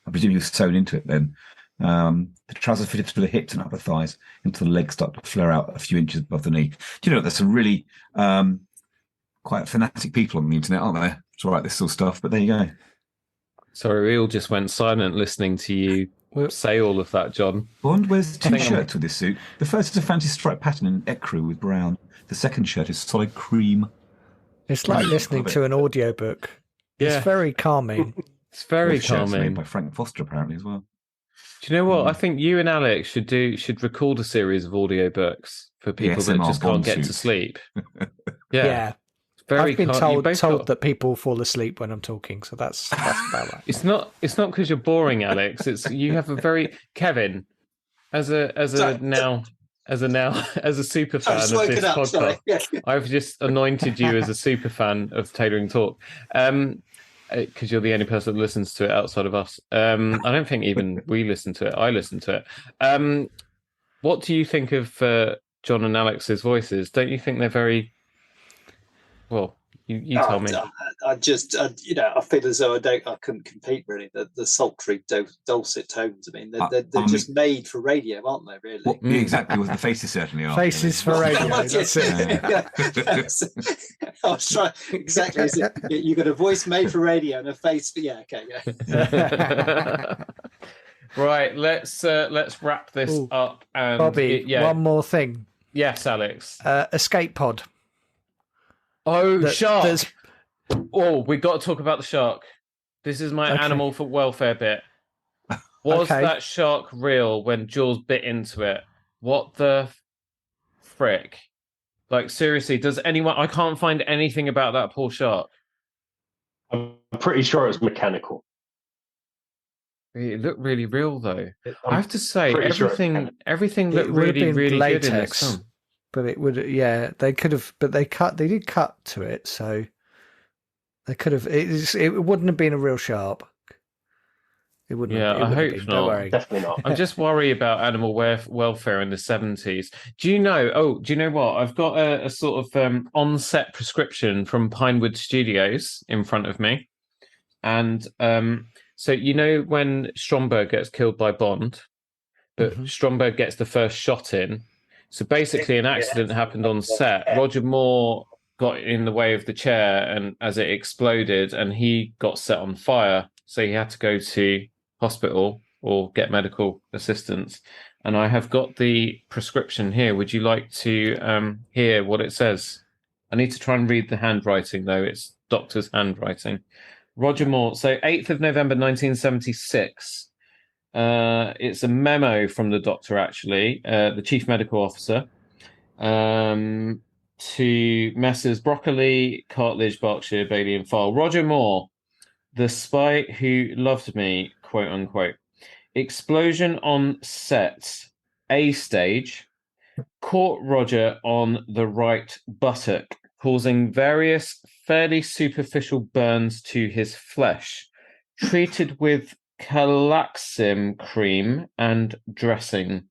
I presume you're sewn into it then. The trousers fitted to the hips and upper thighs until the legs start to flare out a few inches above the knee. Do you know, there's some really quite fanatic people on the internet, aren't there, to write this sort of stuff? But there you go. Sorry, we all just went silent listening to you say all of that, John. Bond wears two shirts with this suit. The first is a fancy striped pattern in ecru with brown. The second shirt is solid cream. It's like listening to an audiobook. Yeah. It's very calming. It's very calming. Made by Frank Foster, apparently, as well. Do you know what? I think you and Alex should record a series of audiobooks for people that just can't get to sleep. Yeah. I've been told that people fall asleep when I'm talking, so that's about right. It's not because you're boring, Alex. It's you have a very Kevin as a super fan of this podcast. I've just anointed you as a super fan of Tailoring Talk. Because you're the only person that listens to it outside of us. I don't think even we listen to it. I listen to it. What do you think of John and Alex's voices? Don't you think they're very... Well, you tell me. I just, I feel as though I couldn't compete really. The sultry, dulcet tones. I mean, they're just made for radio, aren't they? Really? Well, exactly. What the faces certainly are. Faces for radio. That's it. I was trying exactly. You got a voice made for radio and a face for okay. Right. Let's wrap this up. And Bobby, one more thing. Yes, Alex. Escape pod. Shark. We got to talk about the shark. This is my animal for welfare bit. Was that shark real when Jules bit into it? What the frick? Like, seriously, does anyone... I can't find anything about that poor shark. I'm pretty sure it's mechanical. It looked really real, though. I have to say, everything looked really, really good in this film. But it would, they could have, but they did cut to it, so they could have. It wouldn't have been a real shark. It wouldn't. Yeah, I hope not. Don't worry. Definitely not. I'm just worried about animal welfare in the 70s. Do you know what? I've got a sort of on-set prescription from Pinewood Studios in front of me, and so when Stromberg gets killed by Bond, but Stromberg gets the first shot in. So basically, an accident happened on set. Roger Moore got in the way of the chair, and as it exploded, and he got set on fire. So he had to go to hospital or get medical assistance. And I have got the prescription here. Would you like to hear what it says? I need to try and read the handwriting, though. It's doctor's handwriting. Roger Moore. So 8th of November, 1976. It's a memo from the doctor, actually, the chief medical officer, to Messrs. Broccoli, Cartledge, Berkshire, Bailey and File. Roger Moore, the spy who loved me, quote unquote. Explosion on set, A stage, caught Roger on the right buttock, causing various fairly superficial burns to his flesh, treated with Calaxim cream and dressing.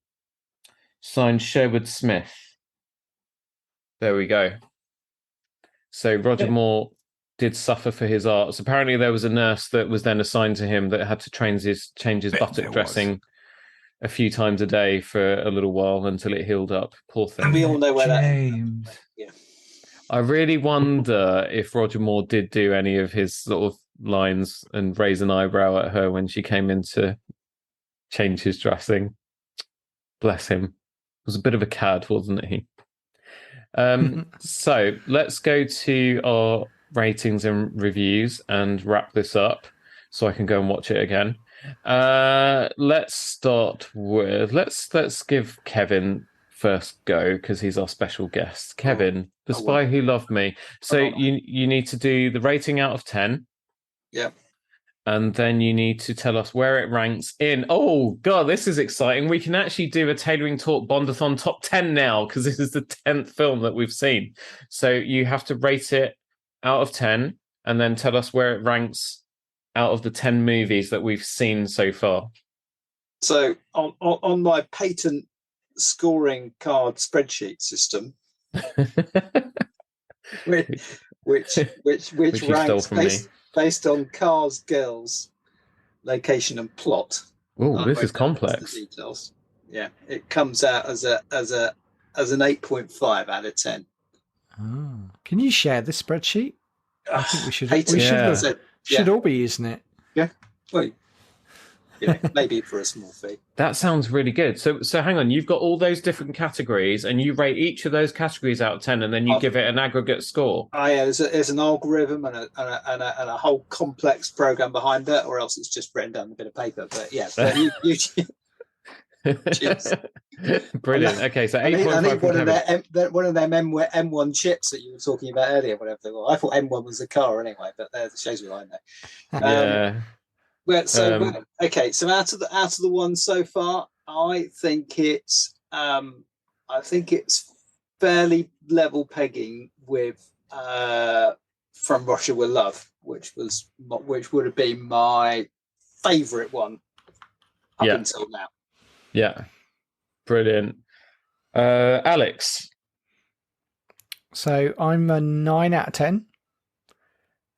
Signed Sherwood Smith. There we go. So Roger Moore did suffer for his arts. Apparently there was a nurse that was then assigned to him that had to change his buttock dressing a few times a day for a little while until it healed up. Poor thing. And we all know where James. that. Yeah. I really wonder if Roger Moore did do any of his sort of lines and raise an eyebrow at her when she came in to change his dressing. Bless him. Was a bit of a cad, wasn't he? So let's go to our ratings and reviews and wrap this up so I can go and watch it again. Let's start with let's give Kevin first go because he's our special guest. Kevin, The Spy Who Loved Me. So you need to do the rating out of 10. Yeah. And then you need to tell us where it ranks in. Oh, God, this is exciting. We can actually do a Tailoring Talk Bondathon top 10 now because this is the 10th film that we've seen. So you have to rate it out of 10 and then tell us where it ranks out of the 10 movies that we've seen so far. So on my patent scoring card spreadsheet system, which ranks based on cars, girls, location, and plot. Oh, this is complex. The details. Yeah, it comes out as an 8.5 out of 10. Oh. Can you share this spreadsheet? I think we should. Should all be using it. Yeah. Well, maybe for a small fee. That sounds really good. So hang on, you've got all those different categories, and you rate each of those categories out of 10, and then you give it an aggregate score. Yeah, there's an algorithm and a whole complex program behind it, or else it's just written down on a bit of paper. But yeah, brilliant. Okay, so 8.5. I need one of them M1 chips that you were talking about earlier. Whatever they were. I thought M1 was a car anyway, but that shows me behind that. Yeah. Okay, so out of the ones so far, I think it's fairly level pegging with From Russia with Love, which would have been my favourite one up until now. Yeah, brilliant. Alex. So I'm a 9 out of 10.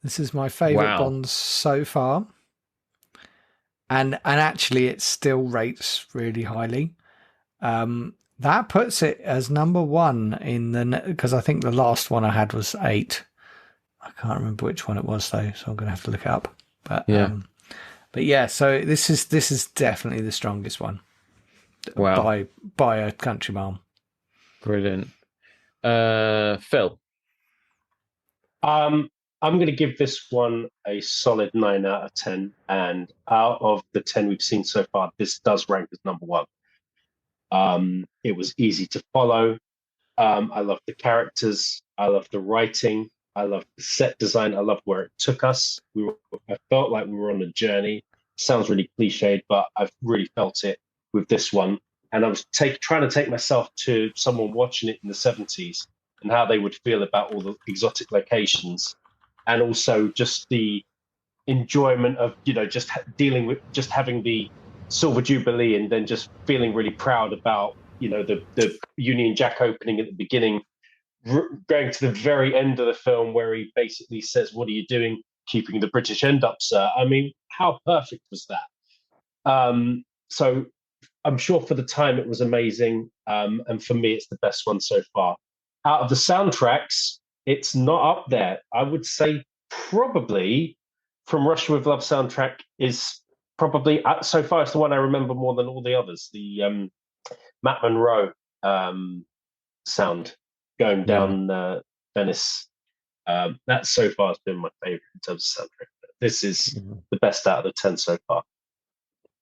This is my favourite Bond so far. And actually, it still rates really highly. That puts it as number 1 in because I think the last one I had was 8. I can't remember which one it was though, so I'm going to have to look it up. But yeah, so this is definitely the strongest one. Wow, by a country mile. Brilliant. Phil. I'm going to give this one a solid 9 out of 10. And out of the 10 we've seen so far, this does rank as number 1. It was easy to follow. I love the characters. I love the writing. I love the set design. I love where it took us. I felt like we were on a journey. Sounds really cliched, but I've really felt it with this one. And I was trying to take myself to someone watching it in the 70s and how they would feel about all the exotic locations. And also just the enjoyment of, just dealing with just having the Silver Jubilee and then just feeling really proud about, the Union Jack opening at the beginning, going to the very end of the film where he basically says, "What are you doing keeping the British end up, sir?" I mean, how perfect was that? So I'm sure for the time it was amazing. And for me, it's the best one so far. Out of the soundtracks, it's not up there. I would say probably From Russia with Love soundtrack is probably, so far, it's the one I remember more than all the others. The Matt Monro sound going down Venice. That so far has been my favourite in terms of soundtrack. This is the best out of the 10 so far.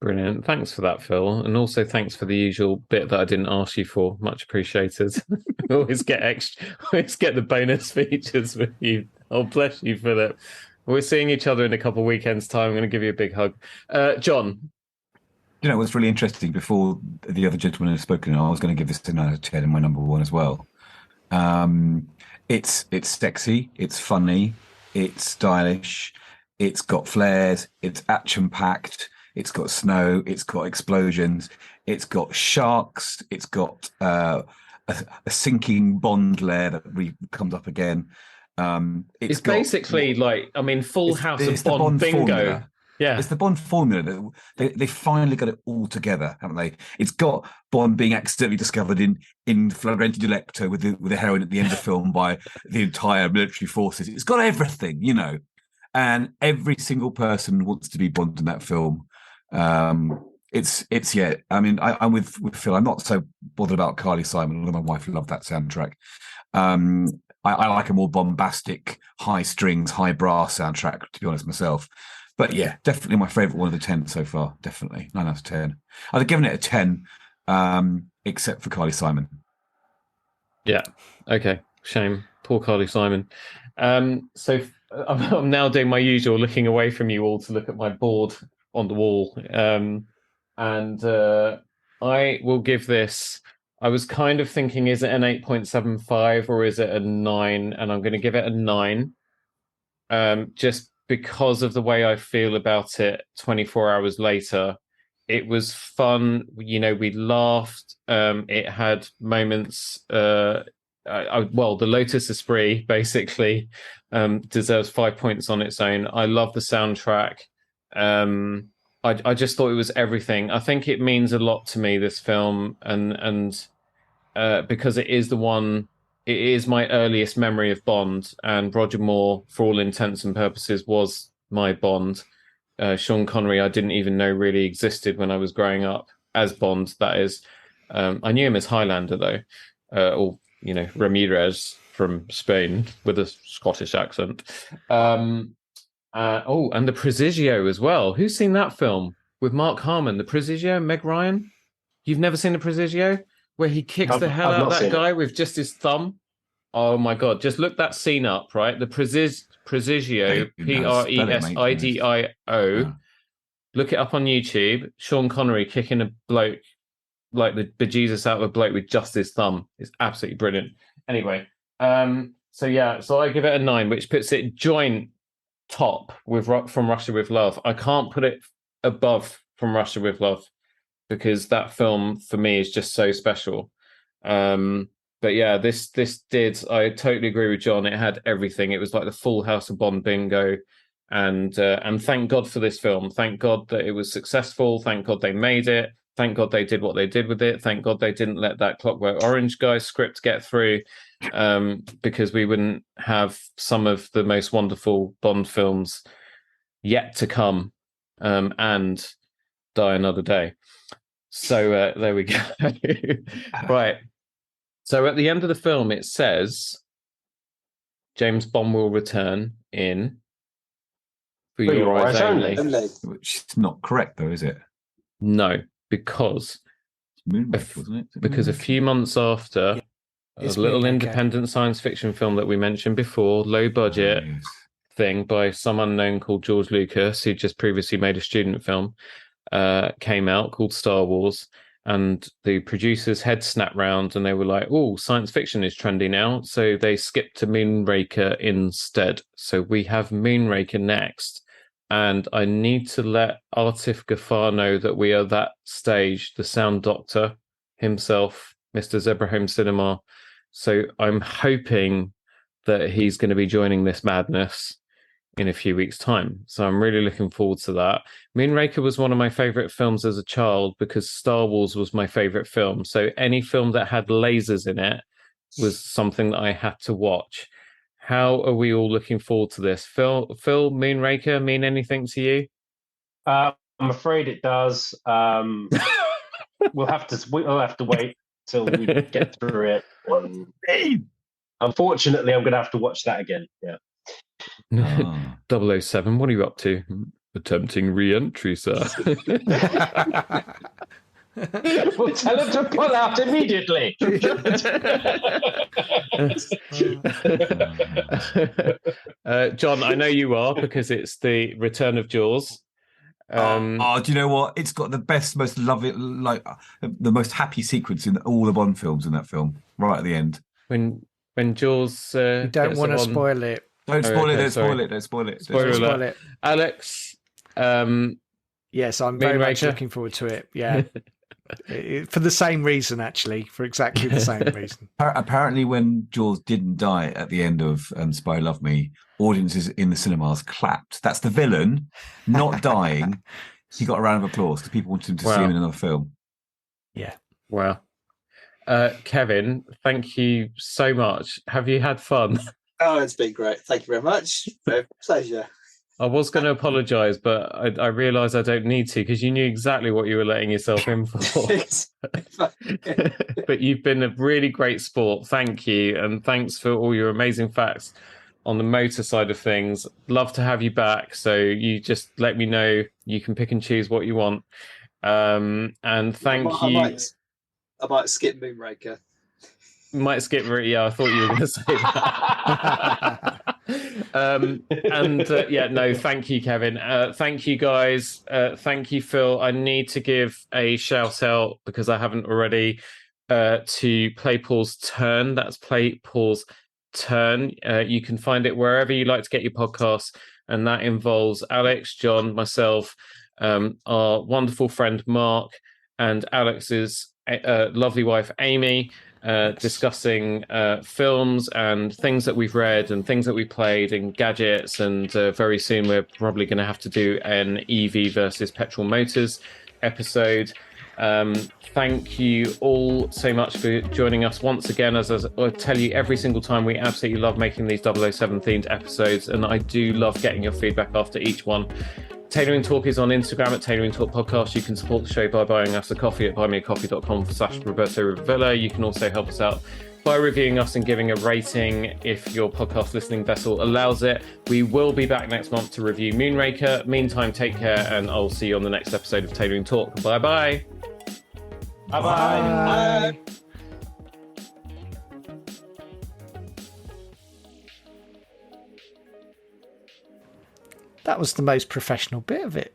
Brilliant. Thanks for that, Phil. And also thanks for the usual bit that I didn't ask you for. Much appreciated. always get the bonus features with you. Oh, bless you, Philip. We're seeing each other in a couple of weekends' time. I'm going to give you a big hug. John. What's really interesting, before the other gentleman has spoken, I was going to give this a 9 out of 10 in my number 1 as well. It's sexy, it's funny, it's stylish, it's got flares, it's action packed, it's got snow, it's got explosions, it's got sharks, it's got a sinking Bond lair that comes up again. It's basically like, I mean, Full House of it's the Bond bingo. formula. Yeah, It's the Bond formula. They finally got it all together, haven't they? It's got Bond being accidentally discovered in flagrante delicto with the heroin at the end of the film by the entire military forces. It's got everything, you know, and every single person wants to be Bond in that film. It's yeah. I mean, I'm with Phil. I'm not so bothered about Carly Simon, although my wife loved that soundtrack. I like a more bombastic, high strings, high brass soundtrack, to be honest myself. But yeah, definitely my favourite one of the 10 so far. Definitely 9 out of 10. I'd have given it a 10, except for Carly Simon. Yeah. Okay. Shame. Poor Carly Simon. So I'm now doing my usual, looking away from you all to look at my board on the wall. And I will give this. I was kind of thinking, is it an 8.75 or is it a 9? And I'm going to give it a 9. Just because of the way I feel about it 24 hours later. It was fun. You know, we laughed. It had moments. Well, the Lotus Esprit basically deserves 5 points on its own. I love the soundtrack. I just thought it was everything. I think it means a lot to me, this film, and because it is the one. It is my earliest memory of Bond, and Roger Moore, for all intents and purposes, was my Bond. Sean Connery, I didn't even know really existed when I was growing up as Bond. That is, I knew him as Highlander though, or you know, Ramirez from Spain with a Scottish accent. And the Presidio as well. Who's seen that film with Mark Harmon? The Presidio, Meg Ryan. You've never seen the Presidio? Where he kicks the hell out of that guy with just his thumb. Oh my God. Just look that scene up, right? The Presidio, Presidio. Yeah. Look it up on YouTube. Sean Connery kicking a bloke like the bejesus out of a bloke with just his thumb. It's absolutely brilliant. Anyway, so I give it a 9, which puts it joint top with From Russia with Love. I can't put it above From Russia with Love, because that film for me is just so special. But yeah, this did. I totally agree with John. It had everything. It was like the Full House of Bond bingo, and thank God for this film. Thank God that it was successful. Thank God they made it. Thank God they did what they did with it. Thank God they didn't let that Clockwork Orange guy script get through, because we wouldn't have some of the most wonderful Bond films yet to come, and Die Another Day. So there we go. Right. So at the end of the film, it says James Bond will return in For Your Eyes Only. Which is not correct, though, is it? No, because Moonraker, wasn't it? Because a few months after a little independent science fiction film that we mentioned before, low budget thing by some unknown called George Lucas, who just previously made a student film, came out called Star Wars, and the producers' heads snapped round and they were like, oh, science fiction is trendy now, so they skipped to Moonraker instead. So we have Moonraker next, and I need to let Atif Ghaffar know that we are that stage, the sound doctor himself, Mr. Zebrahim Cinema. So I'm hoping that he's going to be joining this madness in a few weeks' time. So I'm really looking forward to that. Moonraker was one of my favorite films as a child because Star Wars was my favorite film. So any film that had lasers in it was something that I had to watch. How are we all looking forward to this? Phil, Moonraker mean anything to you? I'm afraid it does. We'll have to wait till we get through it. Unfortunately, I'm going to have to watch that again. Yeah. 007, what are you up to? Attempting re-entry, sir. We'll tell him to pull out immediately. John, I know you are, because it's the return of Jaws. Do you know what? It's got the best, most loving, like the most happy sequence in all the Bond films in that film, right at the end. When when Jules. You don't want to spoil it. Don't spoil it. okay, Don't sorry. spoil it. Don't spoil it. Spoiler Don't spoil alert. Spoil it. Alex. Yes, I'm very much Moonraker? looking forward to it. Yeah. For the same reason, actually, for exactly the same reason. Apparently, when Jules didn't die at the end of Spy Love Me, audiences in the cinemas clapped. That's the villain not dying. He got a round of applause because people wanted him to see him in another film. Yeah. Wow. Kevin, thank you so much. Have you had fun? Oh, it's been great. Thank you very much. Pleasure. I was going to apologise, but I realised I don't need to because you knew exactly what you were letting yourself in for. But you've been a really great sport. Thank you. And thanks for all your amazing facts on the motor side of things. Love to have you back. So you just let me know. You can pick and choose what you want. And thank you. I might skip Moonraker. Might skip it. Yeah, I thought you were going to say that. Thank you, Kevin. Thank you, guys. Thank you, Phil. I need to give a shout out because I haven't already to Play Pause Turn. That's Play Pause Turn. You can find it wherever you like to get your podcasts, and that involves Alex, John, myself, our wonderful friend Mark, and Alex's lovely wife Amy. Discussing films and things that we've read and things that we played and gadgets, and very soon we're probably going to have to do an EV versus petrol motors episode. Thank you all so much for joining us once again. As I tell you every single time, we absolutely love making these 007 themed episodes, and I do love getting your feedback after each one. Tailoring Talk is on Instagram at Tailoring Talk Podcast. You can support the show by buying us a coffee at buymeacoffee.com/Roberto Revilla. You can also help us out by reviewing us and giving a rating if your podcast listening vessel allows it. We will be back next month to review Moonraker. Meantime, take care, and I'll see you on the next episode of Tailoring Talk. Bye-bye. Bye-bye. Bye. That was the most professional bit of it.